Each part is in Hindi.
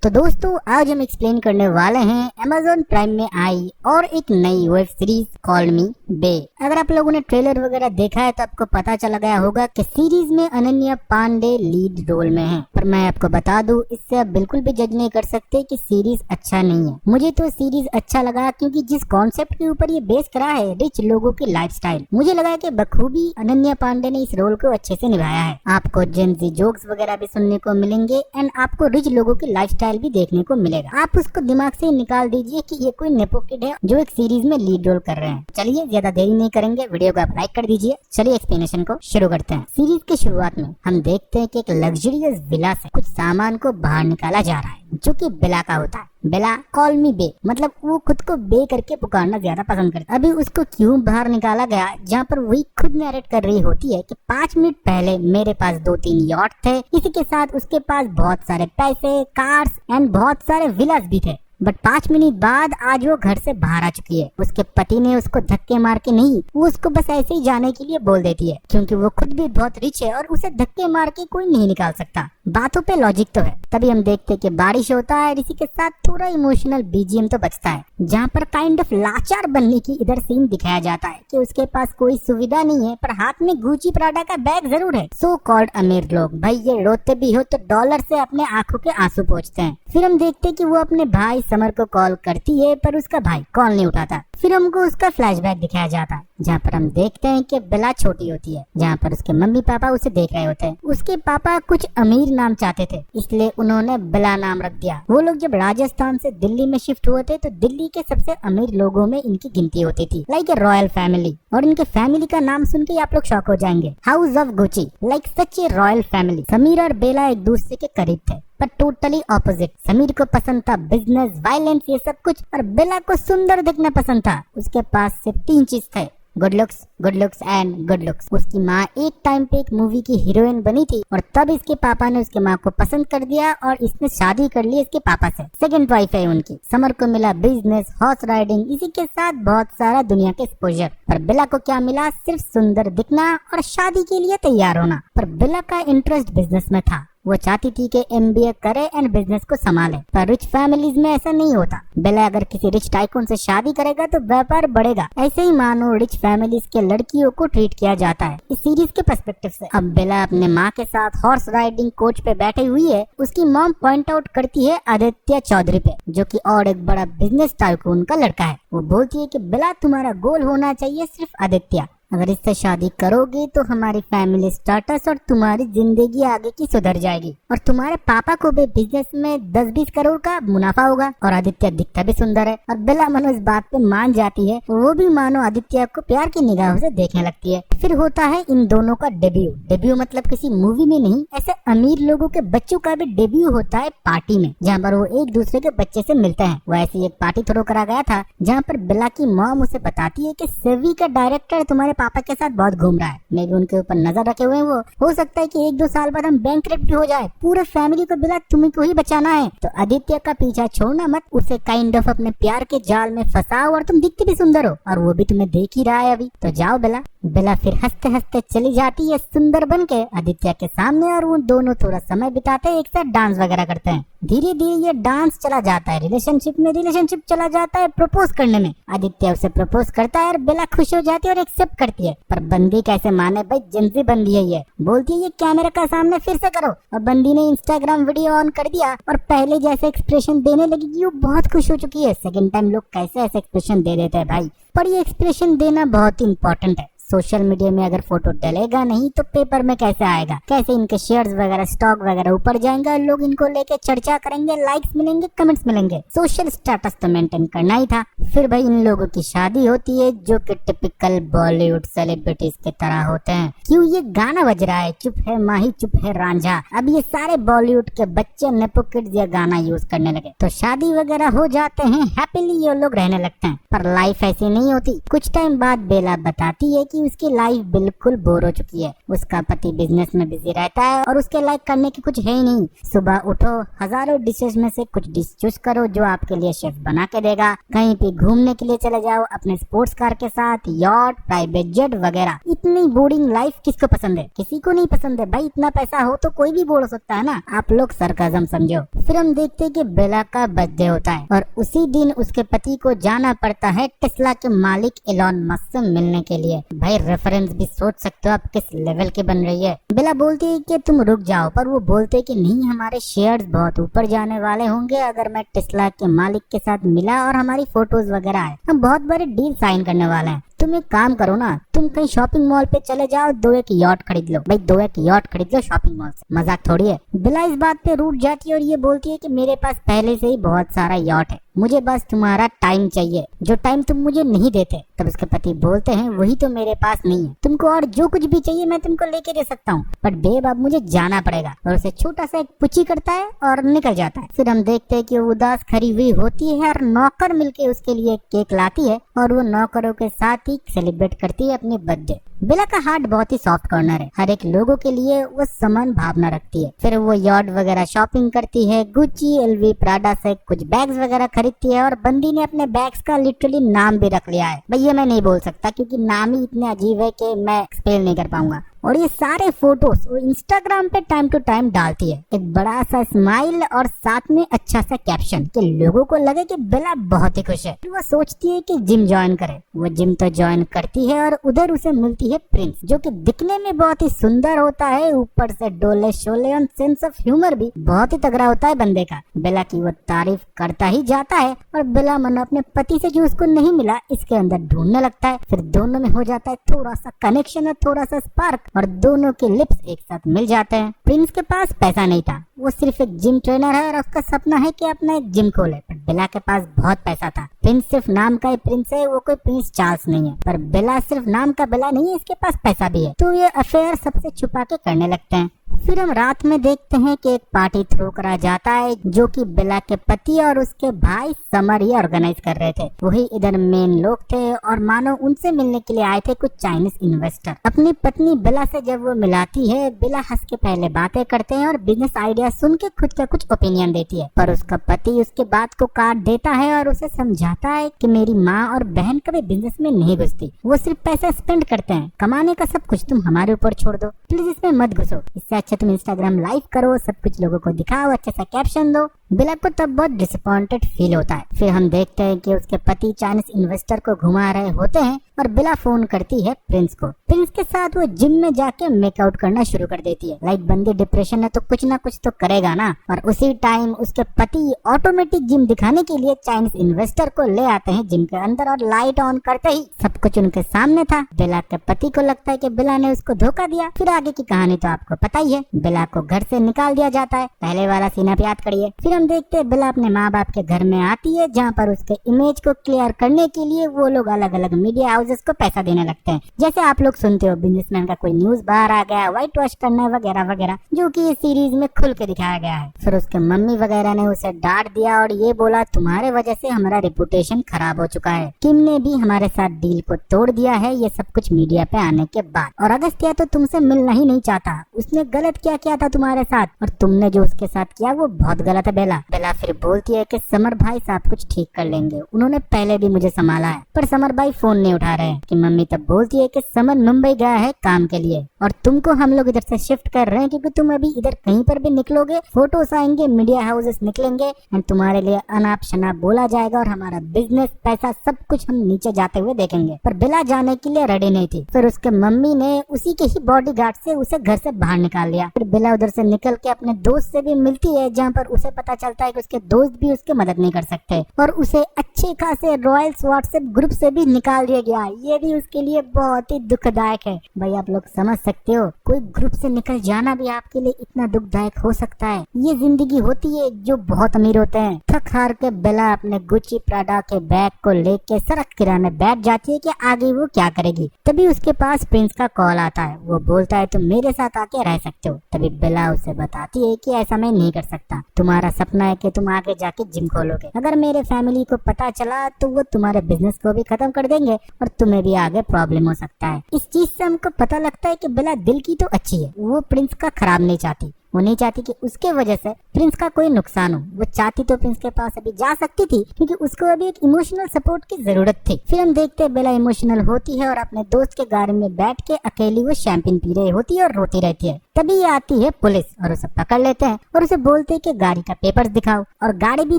तो दोस्तों आज हम एक्सप्लेन करने वाले हैं Amazon प्राइम में आई और एक नई वेब सीरीज कॉल्ड मी बे। अगर आप लोगों ने ट्रेलर वगैरह देखा है तो आपको पता चला गया होगा कि सीरीज में अनन्या पांडे लीड रोल में है। पर मैं आपको बता दूं, इससे आप बिल्कुल भी जज नहीं कर सकते कि सीरीज अच्छा नहीं है। मुझे तो सीरीज अच्छा लगा क्योंकि जिस कॉन्सेप्ट के ऊपर ये बेस करा है, रिच लोगों की लाइफस्टाइल, मुझे लगा कि बखूबी अनन्या पांडे ने इस रोल को अच्छे से निभाया है। आपको जेनजी जोक्स वगैरह भी सुनने को मिलेंगे एंड आपको रिच लोगों की लाइफस्टाइल भी देखने को मिलेगा। आप उसको दिमाग से निकाल दीजिए कि ये कोई नेपो किड है जो एक सीरीज में लीड रोल कर रहे हैं। चलिए ज्यादा देरी नहीं करेंगे, वीडियो को आप लाइक कर दीजिए। चलिए एक्सप्लेनेशन को शुरू करते हैं। सीरीज के शुरुआत में हम देखते हैं कि एक लग्जरियस विला से कुछ सामान को बाहर निकाला जा रहा है जो कि बेला का होता है। बेला कॉल मी बे, मतलब वो खुद को बे करके पुकारना ज्यादा पसंद करता है। अभी उसको क्यों बाहर निकाला गया, जहाँ पर वही खुद नरेट कर रही होती है कि 5 मिनट पहले मेरे पास 2-3 यॉट थे, इसी के साथ उसके पास बहुत सारे पैसे, कार्स एंड बहुत सारे विलास भी थे। बट 5 मिनट बाद आज वो घर से बाहर आ चुकी है। उसके पति ने उसको धक्के मार के नहीं, वो उसको बस ऐसे ही जाने के लिए बोल देती है क्योंकि वो खुद भी बहुत रिच है और उसे धक्के मार के कोई नहीं निकाल सकता। बातों पे लॉजिक तो है। तभी हम देखते हैं कि बारिश होता है, इसी के साथ थोड़ा इमोशनल बीजीएम तो बचता है, जहाँ पर काइंड ऑफ लाचार बनने की इधर सीन दिखाया जाता है कि उसके पास कोई सुविधा नहीं है पर हाथ में गुची प्राडा का बैग जरूर है। सो कॉल्ड अमीर लोग, भाई ये रोते भी हो तो डॉलर से अपने आंखों के आंसू पोंछते हैं। फिर हम देखते हैं कि वो अपने भाई समर को कॉल करती है पर उसका भाई कॉल नहीं उठाता। फिर हमको उसका फ्लैशबैक दिखाया जाता है जहाँ पर हम देखते हैं कि बेला छोटी होती है, जहाँ पर उसके मम्मी पापा उसे देख रहे होते हैं। उसके पापा कुछ अमीर नाम चाहते थे, इसलिए उन्होंने बेला नाम रख दिया। वो लोग जब राजस्थान से दिल्ली में शिफ्ट हुए थे तो दिल्ली के सबसे अमीर लोगों में इनकी गिनती होती थी, लाइक ए रॉयल फैमिली। और इनके फैमिली का नाम सुन के आप लोग शॉक हो जाएंगे, house of Gucci, like such A royal family. Sameer और बेला एक दूसरे के करीब थे पर टोटली ऑपोजिट। समीर को पसंद था बिजनेस, वायलेंस, ये सब कुछ, और बेला को सुंदर दिखना पसंद था। उसके पास सिर्फ 3 चीज थे, good looks and good looks. उसकी माँ एक टाइम पे एक मूवी की हीरोइन बनी थी और तब इसके पापा ने उसके माँ को पसंद कर दिया और इसने शादी कर ली इसके पापा से। सेकंड वाइफ है उनकी। समर को मिला बिजनेस, हॉर्स राइडिंग, इसी के साथ बहुत सारा दुनिया के एक्सपोजर। पर बेला को क्या मिला, सिर्फ सुंदर दिखना और शादी के लिए तैयार होना। पर बेला का इंटरेस्ट बिजनेस में था। वो चाहती थी कि MBA करे एंड बिजनेस को संभाले, पर रिच फैमिलीज में ऐसा नहीं होता। बेला अगर किसी रिच टाइकून से शादी करेगा तो व्यापार बढ़ेगा। ऐसे ही मानो रिच फैमिलीज के लड़कियों को ट्रीट किया जाता है इस सीरीज के पर्सपेक्टिव से। अब बेला अपने माँ के साथ हॉर्स राइडिंग कोच पे बैठी हुई है। उसकी मॉम पॉइंट आउट करती है आदित्य चौधरी पे, जो कि और एक बड़ा बिजनेस टाइकून का लड़का है। वो बोलती है कि बेला तुम्हारा गोल होना चाहिए सिर्फ आदित्य, अगर इससे शादी करोगे तो हमारी फैमिली स्टेटस और तुम्हारी जिंदगी आगे की सुधर जाएगी और तुम्हारे पापा को भी बिजनेस में 10-20 करोड़ का मुनाफा होगा। और आदित्य दिखता भी सुंदर है और बेला मानो इस बात पे मान जाती है। वो भी मानो आदित्य को प्यार की निगाहों से देखने लगती है। फिर होता है इन दोनों का डेब्यू मतलब किसी मूवी में नहीं, ऐसे अमीर लोगों के बच्चों का भी डेब्यू होता है पार्टी में, जहाँ पर वो एक दूसरे के बच्चे से मिलते हैं। वैसे एक पार्टी थ्रो करा गया था जहाँ पर बेला की मॉम उसे बताती है कि सेवी का डायरेक्टर तुम्हारे पापा के साथ बहुत घूम रहा है, मे भी उनके ऊपर नजर रखे हुए हैं। वो हो सकता है कि 1-2 साल बाद हम बैंकरप्ट हो जाए, पूरे फैमिली को बेला तुम्ही को ही बचाना है। तो आदित्य का पीछा छोड़ना मत, उसे काइंड ऑफ अपने प्यार के जाल में फंसाओ और तुम दिखते भी सुंदर हो और वो भी तुम्हें देख ही रहा है अभी, तो जाओ बेला। बेला फिर हंसते हंसते चली जाती है सुंदर बन के आदित्य के सामने और वो दोनों थोड़ा समय बिताते हैं, एक साथ डांस वगैरह करते हैं। धीरे धीरे ये डांस चला जाता है रिलेशनशिप चला जाता है प्रपोज करने में। आदित्य उसे प्रपोज करता है और बेला खुश हो जाती है और एक्सेप्ट करती है। पर बंदी कैसे माने भाई, जिंसी बंदी है ये। बोलती है ये कैमरे का सामने फिर से करो, और बंदी ने इंस्टाग्राम वीडियो ऑन कर दिया और पहले जैसे एक्सप्रेशन देने लगी कि वो बहुत खुश हो चुकी है। सेकंड टाइम लोग कैसे ऐसे एक्सप्रेशन दे देते हैं भाई, पर ये एक्सप्रेशन देना बहुत इंपॉर्टेंट है। सोशल मीडिया में अगर फोटो डलेगा नहीं तो पेपर में कैसे आएगा, कैसे इनके शेयर्स वगैरह स्टॉक वगैरह ऊपर जाएंगे, लोग इनको लेके चर्चा करेंगे, लाइक्स मिलेंगे, कमेंट्स मिलेंगे। सोशल स्टेटस तो मेंटेन करना ही था। फिर भाई इन लोगों की शादी होती है जो कि टिपिकल बॉलीवुड सेलिब्रिटीज की तरह होते हैं। क्यों ये गाना बज रहा है, चुप है माही चुप है रांझा। अब ये सारे बॉलीवुड के बच्चे नेपो किड्स ये गाना यूज करने लगे तो शादी वगैरह हो जाते हैं, हैप्पीली ये लोग रहने लगते हैं। पर लाइफ ऐसी नहीं होती। कुछ टाइम बाद बेला बताती है कि उसकी लाइफ बिल्कुल बोर हो चुकी है। उसका पति बिजनेस में बिजी रहता है और उसके लाइक करने की कुछ है ही नहीं। सुबह उठो, हजारों डिशेज में से कुछ डिश चूज करो जो आपके लिए शेफ बना के देगा। कहीं पे घूमने के लिए चले जाओ अपने स्पोर्ट्स कार के साथ, यॉट, प्राइवेट जेट वगैरह। इतनी बोरिंग लाइफ किसको पसंद है? किसी को नहीं पसंद है भाई। इतना पैसा हो तो कोई भी बोर हो सकता है ना। आप लोग सरकाज़म समझो। फिर हम देखते हैं कि बेला का बर्थडे होता है और उसी दिन उसके पति को जाना पड़ता है टेस्ला के मालिक एलॉन मस्क से मिलने के लिए। भाई रेफरेंस भी सोच सकते हो आप किस लेवल की बन रही है। बेला बोलती है कि तुम रुक जाओ, पर वो बोलते कि नहीं, हमारे शेयर्स बहुत ऊपर जाने वाले होंगे अगर मैं टेस्ला के मालिक के साथ मिला और हमारी फोटोज वगैरह है। हम बहुत बड़े डील साइन करने वाले हैं। तुम एक काम करो ना, तुम कहीं शॉपिंग मॉल पे चले जाओ, 2 यॉट खरीद लो। भाई 2 यॉट खरीद लो शॉपिंग मॉल से, मजाक थोड़ी है। बेला इस बात पे रूठ जाती है और ये बोलती है कि मेरे पास पहले से ही बहुत सारा यॉट है, मुझे बस तुम्हारा टाइम चाहिए, जो टाइम तुम मुझे नहीं देते। तब उसके पति बोलते हैं वही तो मेरे पास नहीं है, तुमको और जो कुछ भी चाहिए मैं तुमको लेके दे सकता हूँ, पर बेब अब मुझे जाना पड़ेगा। और उसे छोटा सा एक पुची करता है और निकल जाता है। फिर हम देखते हैं कि वो उदास खड़ी हुई होती है और नौकर मिलके उसके लिए केक लाती है और वो नौकरों के साथ ही सेलिब्रेट करती है अपनी बर्थडे। बेला का हार्ट बहुत ही सॉफ्ट कॉर्नर है, हर एक लोगों के लिए वो समान भावना रखती है। फिर वो यॉट वगैरह शॉपिंग करती है, गुच्ची, एलवी, प्राडा से कुछ बैग्स वगैरह खरीदती है और बंदी ने अपने बैग्स का लिटरली नाम भी रख लिया है। भैया मैं नहीं बोल सकता क्योंकि नाम ही इतने अजीब है कि मैं एक्सप्लेन नहीं कर पाऊंगा। और ये सारे फोटोज वो इंस्टाग्राम पे टाइम टू टाइम डालती है, एक बड़ा सा स्माइल और साथ में अच्छा सा कैप्शन कि लोगों को लगे कि बेला बहुत ही खुश है। वो सोचती है कि जिम ज्वाइन करे। वो जिम तो ज्वाइन करती है और उधर उसे मिलती है प्रिंस, जो कि दिखने में बहुत ही सुंदर होता है, ऊपर से डोले शोले और सेंस ऑफ ह्यूमर भी बहुत ही तगड़ा होता है बंदे का। बेला की वो तारीफ करता ही जाता है और बेला मन अपने पति से जो उसको नहीं मिला इसके अंदर ढूंढने लगता है। फिर दोनों में हो जाता है थोड़ा सा कनेक्शन और थोड़ा सा स्पार्क और दोनों के लिप्स एक साथ मिल जाते हैं। प्रिंस के पास पैसा नहीं था, वो सिर्फ एक जिम ट्रेनर है और उसका सपना है कि अपना एक जिम खोले, पर बेला के पास बहुत पैसा था। प्रिंस सिर्फ नाम का ही प्रिंस है, वो कोई प्रिंस चार्ल्स नहीं है, पर बेला सिर्फ नाम का बेला नहीं है, इसके पास पैसा भी है। तो ये अफेयर सबसे छुपा के करने लगते हैं। फिर हम रात में देखते हैं कि एक पार्टी थ्रो करा जाता है जो कि बेला के पति और उसके भाई समर ही ऑर्गेनाइज कर रहे थे। वही इधर मेन लोग थे और मानो उनसे मिलने के लिए आए थे कुछ चाइनीज इन्वेस्टर। अपनी पत्नी बेला से जब वो मिलाती है, बेला हंस के पहले बातें करते हैं और बिजनेस आइडिया सुन के खुद का कुछ ओपिनियन देती है, पर उसका पति उसके बात को काट देता है और उसे समझाता है कि मेरी माँ और बहन कभी बिजनेस में नहीं घुसती, वो सिर्फ पैसा स्पेंड करते हैं, कमाने का सब कुछ तुम हमारे ऊपर छोड़ दो, प्लीज इसमें मत घुसो, इससे अच्छा तुम इंस्टाग्राम लाइव करो, सब कुछ लोगों को दिखाओ, अच्छा सा कैप्शन दो। बेला को तब बहुत डिसअपॉइंटेड फील होता है। फिर हम देखते हैं कि उसके पति चाइनीज इन्वेस्टर को घुमा रहे होते हैं और बेला फोन करती है प्रिंस को। प्रिंस के साथ वो जिम में जाके मेकआउट करना शुरू कर देती है। लाइक बंदी डिप्रेशन है तो कुछ ना कुछ तो करेगा ना। और उसी टाइम उसके पति ऑटोमेटिक जिम दिखाने के लिए चाइनीज इन्वेस्टर को ले आते हैं जिम के अंदर और लाइट ऑन करते ही सब कुछ उनके सामने था। बेला के पति को लगता है कि बेला ने उसको धोखा दिया। फिर आगे की कहानी तो आपको पता ही है, बेला को घर से निकाल दिया जाता है। पहले वाला सीन आप याद करिए। फिर हम देखते हैं बेला अपने माँ बाप के घर में आती है जहाँ पर उसके इमेज को क्लियर करने के लिए वो लोग अलग अलग मीडिया हाउसेस को पैसा देने लगते हैं। जैसे आप लोग सुनते हो बिजनेसमैन का कोई न्यूज बाहर आ गया, व्हाइट वॉश करना वगैरह वगैरह, जो कि इस सीरीज में खुल के दिखाया गया है। फिर उसके मम्मी वगैरह ने उसे डांट दिया और ये बोला तुम्हारे वजह से हमारा रेपुटेशन खराब हो चुका है, किम ने भी हमारे साथ डील को तोड़ दिया है, ये सब कुछ मीडिया पे आने के बाद। और अगस्त्या तो तुमसे मिलना ही नहीं चाहता, उसने गलत क्या किया था तुम्हारे साथ और तुमने जो उसके साथ किया वो बहुत गलत है बेला। बेला फिर बोलती है कि समर भाई सब कुछ ठीक कर लेंगे, उन्होंने पहले भी मुझे संभाला है। पर समर भाई फोन नहीं उठा रहे हैं। कि मम्मी तब बोलती है कि समर मुंबई गया है काम के लिए और तुमको हम लोग इधर से शिफ्ट कर रहे हैं क्योंकि तुम अभी इधर कहीं पर भी निकलोगे फोटोस आएंगे, मीडिया हाउसेस निकलेंगे एंड तुम्हारे लिए अनाप शनाप बोला जाएगा और हमारा बिजनेस पैसा सब कुछ हम नीचे जाते हुए देखेंगे। पर बेला जाने के लिए रेडी नहीं थी। फिर उसके मम्मी ने उसी के ही बॉडीगार्ड से उसे घर से बाहर निकाल लिया। फिर बेला उधर से निकल के अपने दोस्त से भी मिलती है जहाँ पर उसे पता चलता है कि उसके दोस्त भी उसकी मदद नहीं कर सकते और उसे अच्छे खासे रॉयल्स व्हाट्सएप ग्रुप से भी निकाल दिया गया। ये भी उसके लिए बहुत ही दुखदायक है। भाई आप लोग समझ सकते सकते हो। कोई ग्रुप से निकल जाना भी आपके लिए इतना दुखदायक हो सकता है। ये जिंदगी होती है जो बहुत अमीर होते हैं। थक हार के बेला अपने गुच्ची प्राडा के बैग को लेके सड़क किराने बैठ जाती है कि आगे वो क्या करेगी। तभी उसके पास प्रिंस का कॉल आता है। वो बोलता है तुम मेरे साथ आके रह सकते हो। तभी बेला उसे बताती है कि ऐसा मैं नहीं कर सकता। तुम्हारा सपना है कि तुम आगे जाके जिम खोलोगे। अगर मेरे फैमिली को पता चला तो वो तुम्हारे बिजनेस को भी खत्म कर देंगे और तुम्हें भी आगे प्रॉब्लम हो सकता है। इस चीज से हमको पता लगता है कि बेला दिल की तो अच्छी है, वो प्रिंस का खराब नहीं चाहती। वो नहीं चाहती कि उसके वजह से प्रिंस का कोई नुकसान हो। वो चाहती तो प्रिंस के पास अभी जा सकती थी क्योंकि उसको अभी एक इमोशनल सपोर्ट की जरूरत थी। फिर हम देखते हैं बेला इमोशनल होती है और अपने दोस्त के गाड़ी में बैठ के अकेली वो शैंपेन पी रही होती है और रोती रहती है। तभी आती है पुलिस और उसे पकड़ लेते हैं और उसे बोलते हैं कि गाड़ी का पेपर्स दिखाओ। और गाड़ी भी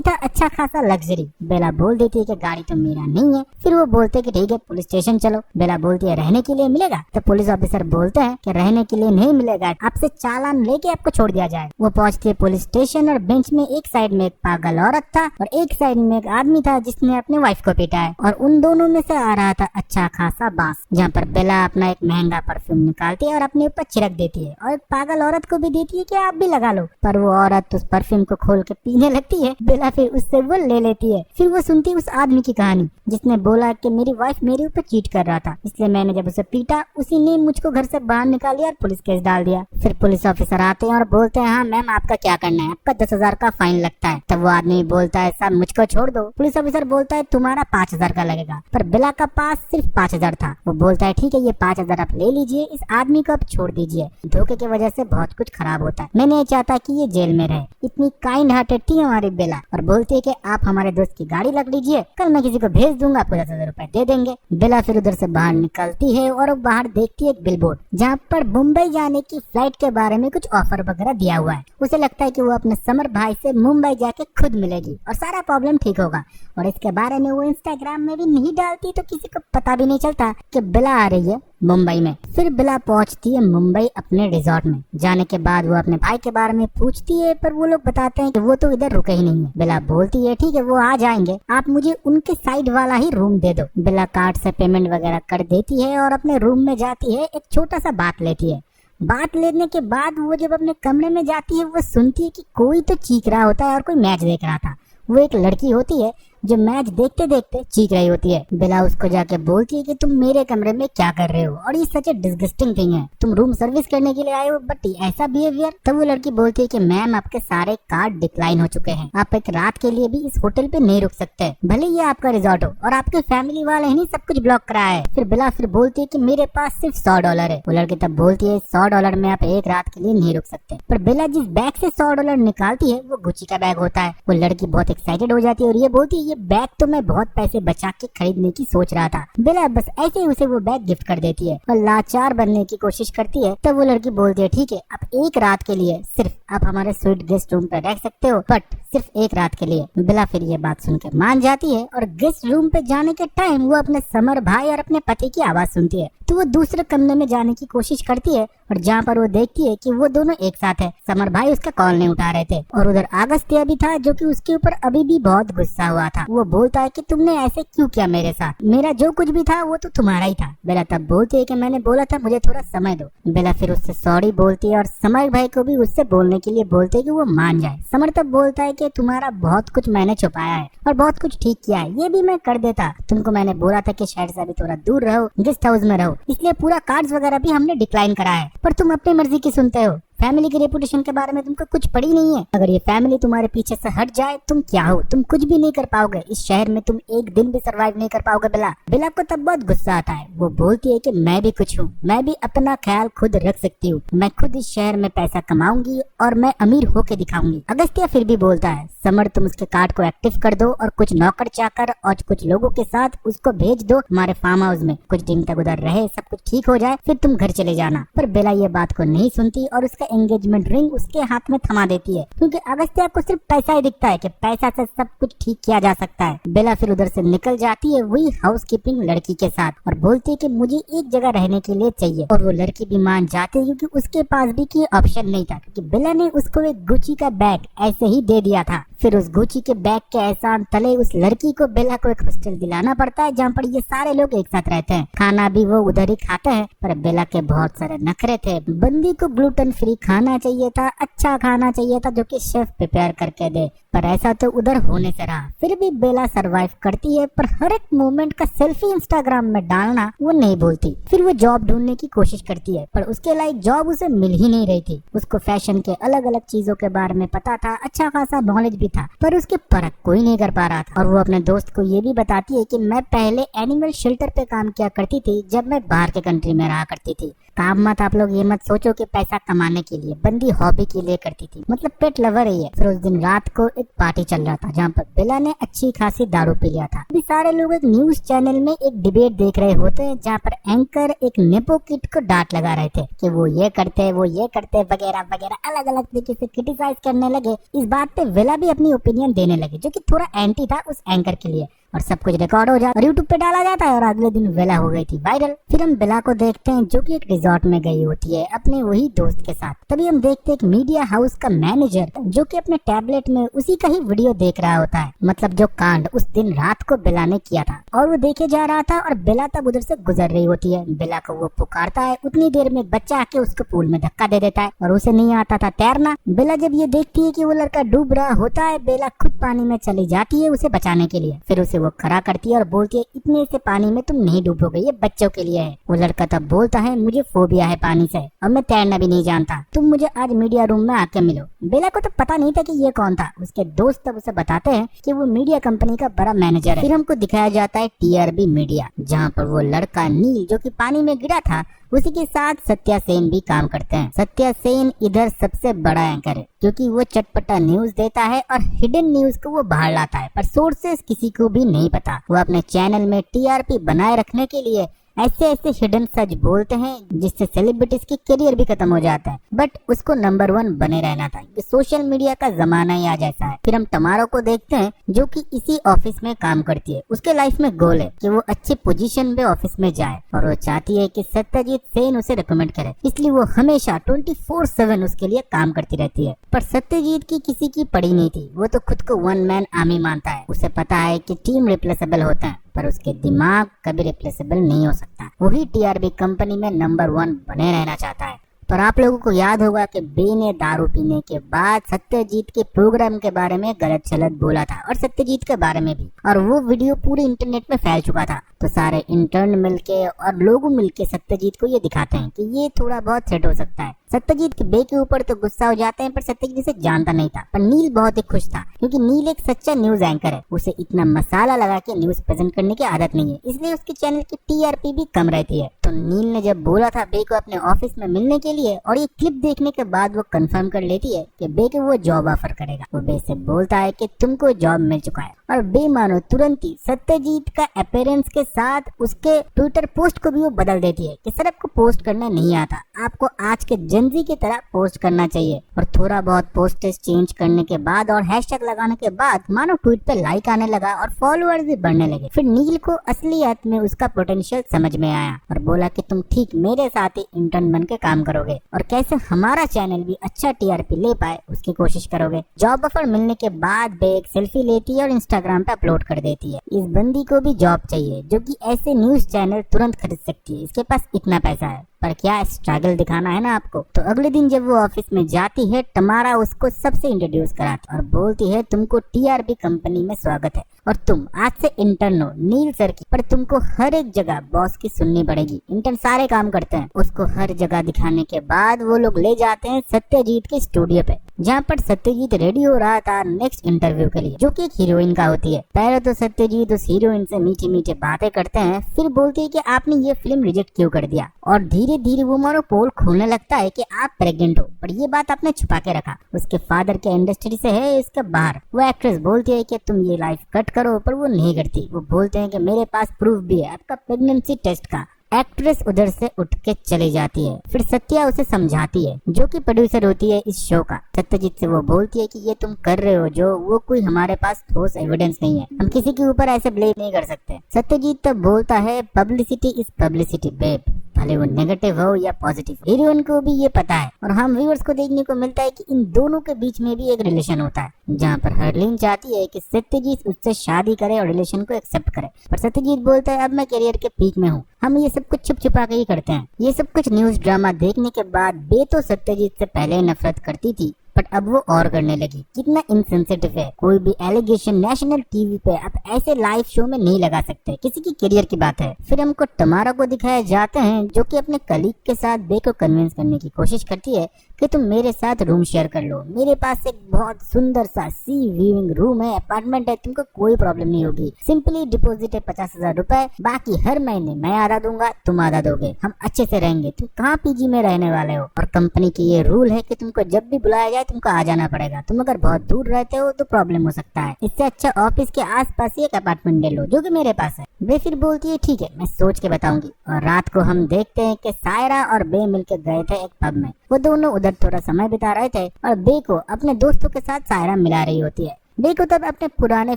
था अच्छा खासा लग्जरी। बेला बोल देती है कि गाड़ी तो मेरा नहीं है। फिर वो बोलते हैं कि ठीक है पुलिस स्टेशन चलो। बेला बोलती है रहने के लिए मिलेगा। तो पुलिस ऑफिसर बोलते हैं कि रहने के लिए नहीं मिलेगा, आपसे चालान लेके आपको छोड़ दिया जाए। वो पहुंचती है पुलिस स्टेशन और बेंच में एक साइड में एक पागल औरत था और एक साइड में एक आदमी था जिसने अपने वाइफ को पीटा है। और उन दोनों में से आ रहा था अच्छा खासा बांस, जहाँ पर बेला अपना एक महंगा परफ्यूम निकालती है और अपने ऊपर छिड़क देती है और एक पागल औरत को भी देती है कि आप भी लगा लो। पर वो औरत उस परफ्यूम को खोल के पीने लगती है। बेला फिर उससे वो ले लेती है। फिर वो सुनती है उस आदमी की कहानी जिसने बोला कि मेरी वाइफ मेरे ऊपर चीट कर रहा था, इसलिए मैंने जब उसे पीटा उसी ने मुझको घर से बाहर निकाल दिया और पुलिस केस डाल दिया। फिर पुलिस ऑफिसर आते हैं और बोलते हैं हाँ मैम आपका क्या करना है, आपका 10,000 का फाइन लगता है। तब वो आदमी बोलता है साहब मुझको छोड़ दो। पुलिस ऑफिसर बोलता है तुम्हारा 5,000 का लगेगा। पर बेला का पास सिर्फ 5,000 था। वो बोलता है ठीक है ये 5,000 आप ले लीजिए, इस आदमी को आप छोड़ दीजिए। धोखे की वजह से बहुत कुछ खराब होता है, मैं नहीं चाहता कि ये जेल में रहे। इतनी काइंड हार्टेड थी हमारी बेला और बोलती है कि आप हमारे दोस्त की गाड़ी रख लीजिए, कल मैं किसी को भेज दूंगा, आपको 10,000 रुपए दे देंगे। बेला फिर उधर से बाहर निकलती है और वो बाहर देखती है एक बिलबोर्ड जहाँ पर मुंबई जाने की फ्लाइट के बारे में कुछ ऑफर वगैरह दिया हुआ है। उसे लगता है कि वो अपने समर भाई से मुंबई जाके खुद मिलेगी और सारा प्रॉब्लम ठीक होगा। और इसके बारे में वो इंस्टाग्राम में भी नहीं डालती तो किसी को पता भी नहीं चलता कि बेला आ रही है मुंबई में। फिर बेला पहुंचती है मुंबई अपने रिजॉर्ट में। जाने के बाद वो अपने भाई के बारे में पूछती है पर वो लोग बताते हैं कि वो तो इधर रुके ही नहीं है। बेला बोलती है ठीक है वो आ जाएंगे, आप मुझे उनके साइड वाला ही रूम दे दो। बेला कार्ड से पेमेंट वगैरह कर देती है और अपने रूम में जाती है, एक छोटा सा बात लेती है। बात लेने के बाद वो जब अपने कमरे में जाती है वो सुनती है कि कोई तो चीख रहा होता है और कोई मैच देख रहा था। वो एक लड़की होती है जो मैच देखते देखते चीख रही होती है। बेला उसको जाके बोलती है कि तुम मेरे कमरे में क्या कर रहे हो और ये सच डिस्गस्टिंग थिंग है, तुम रूम सर्विस करने के लिए आए हो बट ऐसा बिहेवियर। तब वो लड़की बोलती है कि मैम आपके सारे कार्ड डिक्लाइन हो चुके हैं, आप एक रात के लिए भी इस होटल पे नहीं रुक सकते, भले ये आपका रिजॉर्ट हो और आपके फैमिली वाले ही सब कुछ ब्लॉक करा है। फिर बेला फिर बोलती है कि मेरे पास सिर्फ $100 है। वो लड़की तब बोलती है $100 में आप एक रात के लिए नहीं रुक सकते। पर बेला जिस बैग से $100 निकालती है वो गुच्ची का बैग होता है। वो लड़की बहुत एक्साइटेड हो जाती है और ये बोलती है ये बैग तो मैं बहुत पैसे बचा के खरीदने की सोच रहा था। बेला बस ऐसे ही उसे वो बैग गिफ्ट कर देती है और लाचार बनने की कोशिश करती है। तब वो लड़की बोलती है ठीक है आप एक रात के लिए सिर्फ आप हमारे स्वीट गेस्ट रूम पर रह सकते हो, बट सिर्फ एक रात के लिए। बेला फिर ये बात सुन के मान जाती है और गेस्ट रूम पे जाने के टाइम वो अपने समर भाई और अपने पति की आवाज सुनती है तो वो दूसरे कमरे में जाने की कोशिश करती है और जहाँ पर वो देखती है कि वो दोनों एक साथ है। समर भाई उसका कॉल नहीं उठा रहे थे और उधर अगस्त्य भी था जो कि उसके ऊपर अभी भी बहुत गुस्सा हुआ था। वो बोलता है कि तुमने ऐसे क्यों किया मेरे साथ, मेरा जो कुछ भी था वो तो तुम्हारा ही था। बेला तब बोलती है कि मैंने बोला था मुझे थोड़ा समय दो। बेला फिर उससे सॉरी बोलती है और समर भाई को भी उससे बोलने के लिए बोलते है कि वो मान जाए। समर तब बोलता है कि तुम्हारा बहुत कुछ मैंने छुपाया है और बहुत कुछ ठीक किया है, ये भी मैं कर देता। तुमको मैंने बोला था कि शहर से अभी थोड़ा दूर रहो, गेस्ट हाउस में रहो, इसलिए पूरा कार्ड्स वगैरह भी हमने डिक्लाइन करा है, पर तुम अपनी मर्जी की सुनते हो। फैमिली की रेपुटेशन के बारे में तुमको कुछ पड़ी नहीं है। अगर ये फैमिली तुम्हारे पीछे से हट जाए तुम क्या हो, तुम कुछ भी नहीं कर पाओगे। इस शहर में तुम एक दिन भी सरवाइव नहीं कर पाओगे। बेला को तब बहुत गुस्सा आता है। वो बोलती है कि मैं भी कुछ हूँ, मैं भी अपना ख्याल खुद रख सकती हूँ, मैं खुद इस शहर में पैसा कमाऊंगी और मैं अमीर होके दिखाऊंगी। अगस्त्य फिर भी बोलता है समर तुम उसके कार्ड को एक्टिव कर दो और कुछ नौकर चाकर और कुछ लोगों के साथ उसको भेज दो हमारे फार्म हाउस में, कुछ दिन तक उधर रहे, सब कुछ ठीक हो जाए फिर तुम घर चले जाना। पर बेला ये बात को नहीं सुनती और उसका एंगेजमेंट रिंग उसके हाथ में थमा देती है क्योंकि अगस्त्य को सिर्फ पैसा ही दिखता है कि पैसा से सब कुछ ठीक किया जा सकता है। बेला फिर उधर से निकल जाती है वही हाउसकीपिंग लड़की के साथ और बोलती है कि मुझे एक जगह रहने के लिए चाहिए और वो लड़की भी मान जाती है क्योंकि उसके पास भी कोई ऑप्शन नहीं था क्योंकि बेला ने उसको एक गुच्ची का बैग ऐसे ही दे दिया था। फिर उस गुची के बैग के एहसान तले उस लड़की को बेला को एक हॉस्टल दिलाना पड़ता है जहाँ पर ये सारे लोग एक साथ रहते हैं। खाना भी वो उधर ही खाते हैं, पर बेला के बहुत सारे नखरे थे। बंदी को ग्लूटेन फ्री खाना चाहिए था, अच्छा खाना चाहिए था जो कि शेफ प्रिपेयर करके दे, पर ऐसा तो उधर होने से रहा। फिर भी बेला सरवाइव करती है, पर हर एक मोमेंट का सेल्फी इंस्टाग्राम में डालना वो नहीं भूलती। फिर वो जॉब ढूंढने की कोशिश करती है, पर उसके लायक जॉब उसे मिल ही नहीं रही थी। उसको फैशन के अलग अलग चीजों के बारे में पता था, अच्छा खासा नॉलेज भी था, पर उसके परख कोई नहीं कर पा रहा था। और वो अपने दोस्त को ये भी बताती है कि मैं पहले एनिमल शेल्टर पे काम किया करती थी जब मैं बाहर के कंट्री में रहा करती थी। काम मत आप लोग ये मत सोचो कि पैसा कमाने के लिए, बंदी हॉबी के लिए करती थी, मतलब पेट लवर ही है। फिर उस दिन रात को एक पार्टी चल रहा था जहाँ पर बेला ने अच्छी खासी दारू पी लिया था। अभी सारे लोग एक न्यूज चैनल में एक डिबेट देख रहे होते हैं जहाँ पर एंकर एक नेपो किड को डांट लगा रहे थे कि वो ये करते वगैरह वगैरह अलग अलग तरीके से क्रिटिसाइज करने लगे। इस बात पे बेला भी अपनी ओपिनियन देने लगे जो कि थोड़ा एंटी था उस एंकर के लिए, और सब कुछ रिकॉर्ड हो जाता और यूट्यूब पे डाला जाता है। और अगले दिन बेला हो गई थी वायरल। फिर हम बेला को देखते हैं जो कि एक रिजॉर्ट में गई होती है अपने वही दोस्त के साथ। तभी हम देखते हैं एक मीडिया हाउस का मैनेजर जो कि अपने टैबलेट में उसी का ही वीडियो देख रहा होता है, मतलब जो कांड उस दिन रात को बेला ने किया था, और वो देखे जा रहा था। और बेला तब उधर से गुजर रही होती है। बेला को वो पुकारता है, उतनी देर में एक बच्चा आके उसको पूल में धक्का दे देता है और उसे नहीं आता था तैरना। बेला जब ये देखती है कि वो लड़का डूब रहा होता है, बेला खुद पानी में चली जाती है उसे बचाने के लिए। फिर उसे वो खड़ा करती है और बोलती है इतने से पानी में तुम नहीं डूबोगे, ये बच्चों के लिए है। वो लड़का तब बोलता है मुझे फोबिया है पानी से और मैं तैरना भी नहीं जानता, तुम मुझे आज मीडिया रूम में आके मिलो। बेला को तो पता नहीं था कि ये कौन था। उसके दोस्त तब उसे बताते हैं कि वो मीडिया कंपनी का बड़ा मैनेजर है। फिर हमको दिखाया जाता है टीआरपी मीडिया जहाँ पर वो लड़का नील जो कि पानी में गिरा था उसी के साथ सत्या सेन भी काम करते हैं। सत्या सेन इधर सबसे बड़ा एंकर है क्योंकि वो चटपटा न्यूज देता है और हिडन न्यूज को वो बाहर लाता है, पर सोर्सेस किसी को भी नहीं पता। वो अपने चैनल में टीआरपी बनाए रखने के लिए ऐसे ऐसे हिडन सच बोलते हैं जिससे सेलिब्रिटीज की करियर भी खत्म हो जाता है, बट उसको नंबर 1 बने रहना था। ये सोशल मीडिया का जमाना ही आज ऐसा है। फिर हम टमारो को देखते हैं जो कि इसी ऑफिस में काम करती है। उसके लाइफ में गोल है कि वो अच्छी पोजीशन पे ऑफिस में जाए और वो चाहती है कि सत्यजीत सेन उसे रिकमेंड करे, इसलिए वो हमेशा 24/7 उसके लिए काम करती रहती है। पर सत्यजीत की किसी की पड़ी नहीं थी। वो तो खुद को 1 मैन आर्मी मानता है। उसे पता है कि टीम रिप्लेसेबल होता है, पर उसके दिमाग कभी रिप्लेसेबल नहीं हो सकता। वही टीआरपी कंपनी में नंबर 1 बने रहना चाहता है। पर आप लोगों को याद होगा कि बे ने दारू पीने के बाद सत्यजीत के प्रोग्राम के बारे में गलत सलत बोला था और सत्यजीत के बारे में भी, और वो वीडियो पूरे इंटरनेट में फैल चुका था। तो सारे इंटर्न मिलके और लोग मिलके सत्यजीत को ये दिखाते हैं कि ये थोड़ा बहुत सेट हो सकता है। सत्यजीत के बे के ऊपर तो गुस्सा हो जाते हैं, पर सत्यजीत इसे जानता नहीं था। पर नील बहुत ही खुश था क्योंकि नील एक सच्चा न्यूज एंकर है। उसे इतना मसाला लगा के न्यूज प्रेजेंट करने की आदत नहीं है, इसलिए उसके चैनल की टीआरपी भी कम रहती है। तो नील ने जब बोला था बे को अपने ऑफिस में मिलने के लिए, और ये क्लिप देखने के बाद वो कंफर्म कर लेती है कि बे को वो जॉब ऑफर करेगा। वो बे से बोलता है कि तुमको जॉब मिल चुका है, और बे मानो तुरंत ही सत्यजीत का अपीयरेंस के साथ उसके ट्विटर पोस्ट को भी वो बदल देती है कि सर आपको पोस्ट करना नहीं आता, आपको आज के जेनजी की तरह पोस्ट करना चाहिए। और थोड़ा बहुत पोस्टेज चेंज करने के बाद और हैशटैग लगाने के बाद मानो ट्वीट पे लाइक आने लगा और फॉलोअर्स भी बढ़ने लगे। फिर नील को असलियत में उसका पोटेंशियल समझ में आया और बोला कि तुम ठीक मेरे साथ ही इंटर्न बन के काम करोगे और कैसे हमारा चैनल भी अच्छा टीआरपी ले पाए उसकी कोशिश करोगे। जॉब ऑफर मिलने के बाद बे एक सेल्फी लेती है और इंस्टाग्राम पे अपलोड कर देती है। इस बंदी को भी जॉब चाहिए जो कि ऐसे न्यूज चैनल तुरंत खरीद सकती है, इसके पास इतना पैसा है। पर क्या स्ट्रगल दिखाना है ना आपको। तो अगले दिन जब वो ऑफिस में जाती है, टमारा उसको सबसे इंट्रोड्यूस कराती और बोलती है तुमको टीआरपी कंपनी में स्वागत है और तुम आज से इंटर्न हो नील सर की, पर तुमको हर एक जगह बॉस की सुननी पड़ेगी। इंटर्न सारे काम करते हैं। उसको हर जगह दिखाने के बाद वो लोग ले जाते हैं सत्यजीत के स्टूडियो पे, जहाँ पर सत्यजीत रेडी हो रहा था नेक्स्ट इंटरव्यू के लिए, जो कि एक हीरोइन का होती है। पहले तो सत्यजीत उस हीरोइन से मीठी मीठी बातें करते हैं, फिर बोलते हैं कि आपने ये फिल्म रिजेक्ट क्यों कर दिया, और धीरे धीरे वो मानो पोल खोलने लगता है कि आप प्रेग्नेंट हो, पर ये बात आपने छुपा के रखा। उसके फादर के इंडस्ट्री से है इसके बाहर। वो एक्ट्रेस बोलती है कि तुम ये लाइफ कट करो, पर वो नहीं करती। वो बोलते हैं कि मेरे पास प्रूफ भी है आपका प्रेगनेंसी टेस्ट का। एक्ट्रेस उधर से उठ के चली जाती है। फिर सत्या उसे समझाती है, जो कि प्रोड्यूसर होती है इस शो का। सत्यजीत से वो बोलती है कि ये तुम कर रहे हो जो, वो कोई हमारे पास ठोस एविडेंस नहीं है, हम किसी के ऊपर ऐसे ब्लेम नहीं कर सकते। सत्यजीत तब बोलता है पब्लिसिटी इज पब्लिसिटी बेब। भले वो नेगेटिव हो या पॉजिटिव। हीरोइन को भी ये पता है और हम व्यूअर्स को देखने को मिलता है कि इन दोनों के बीच में भी एक रिलेशन होता है, जहाँ पर हरलीन चाहती है कि सत्यजीत उससे शादी करे और रिलेशन को एक्सेप्ट करे, पर सत्यजीत बोलता है अब मैं करियर के पीक में हूँ, हम ये सब कुछ छुप छुपा के ही करते हैं। ये सब कुछ न्यूज ड्रामा देखने के बाद बे तो सत्यजीत से पहले नफरत करती थी, बट अब वो और करने लगी। कितना इनसेंसिटिव है, कोई भी एलिगेशन नेशनल टीवी पे आप ऐसे लाइव शो में नहीं लगा सकते, किसी की करियर की बात है। फिर हमको टमारा को दिखाया जाते हैं जो कि अपने कलीग के साथ बे को कन्विंस करने की कोशिश करती है कि तुम मेरे साथ रूम शेयर कर लो, मेरे पास एक बहुत सुंदर सा सी व्यूइंग रूम है, अपार्टमेंट है, तुमको कोई प्रॉब्लम नहीं होगी, सिंपली डिपॉजिट है 50,000 रुपए, बाकी हर महीने मैं आधा दूंगा तुम आधा दोगे, हम अच्छे से रहेंगे, तुम कहाँ पीजी में रहने वाले हो, और कंपनी की ये रूल है कि तुमको जब भी बुलाया जाए तुमको आ जाना पड़ेगा, तुम अगर बहुत दूर रहते हो तो प्रॉब्लम हो सकता है, इससे अच्छा ऑफिस के आसपास ही एक अपार्टमेंट ले लो जो कि मेरे पास है। वे फिर बोलती है ठीक है मैं सोच के बताऊंगी, और रात को हम देखते हैं कि सायरा और बे मिलकर गए थे एक पब में। वो दोनों उधर थोड़ा समय बिता रहे थे और बे को अपने दोस्तों के साथ सायरा मिला रही होती है। बे को तब अपने पुराने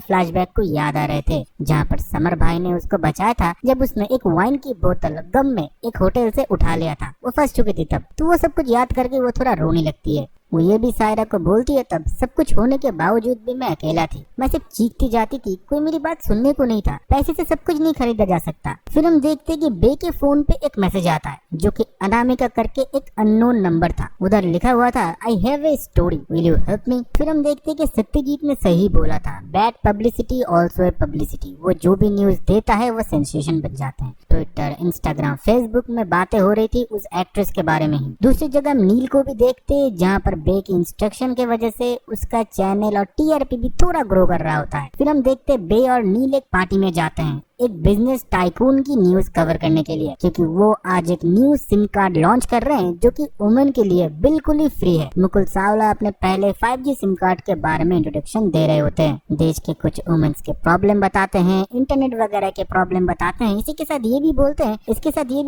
फ्लैशबैक को याद आ रहे थे, जहाँ पर समर भाई ने उसको बचाया था जब उसने एक वाइन की बोतल गम में एक होटल से उठा लिया था, वो फंस चुकी थी तब। तो वो सब कुछ याद करके वो थोड़ा रोने लगती है। वो ये भी सायरा को बोलती है तब सब कुछ होने के बावजूद भी मैं अकेला थी, मैं सिर्फ चीखती जाती थी, कोई मेरी बात सुनने को नहीं था, पैसे से सब कुछ नहीं खरीदा जा सकता। फिर हम देखते कि बे के फोन पे एक मैसेज आता है जो कि अनामिका करके एक अननोन नंबर था, उधर लिखा हुआ था I have a story, will you help me. फिर हम देखते कि सत्यजीत ने सही बोला था, bad publicity also a publicity, वो जो भी न्यूज देता है वो सेंसेशन बन जाते हैं। ट्विटर, इंस्टाग्राम, फेसबुक में बातें हो रही थी उस एक्ट्रेस के बारे में ही। दूसरी जगह हम नील को भी देखते जहाँ पर बे की इंस्ट्रक्शन के वजह से उसका चैनल और टीआरपी भी थोड़ा ग्रो कर रहा होता है। फिर हम देखते बे और नील एक पार्टी में जाते हैं एक बिजनेस टाइकून की न्यूज कवर करने के लिए, क्योंकि वो आज एक न्यू सिम कार्ड लॉन्च कर रहे हैं जो कि वुमेन के लिए बिल्कुल ही फ्री है। मुकुल चावला अपने पहले 5G सिम कार्ड के बारे में इंट्रोडक्शन दे रहे होते हैं, देश के कुछ वुमेन्स के प्रॉब्लम बताते हैं, इंटरनेट वगैरह के प्रॉब्लम बताते हैं। इसी के साथ ये भी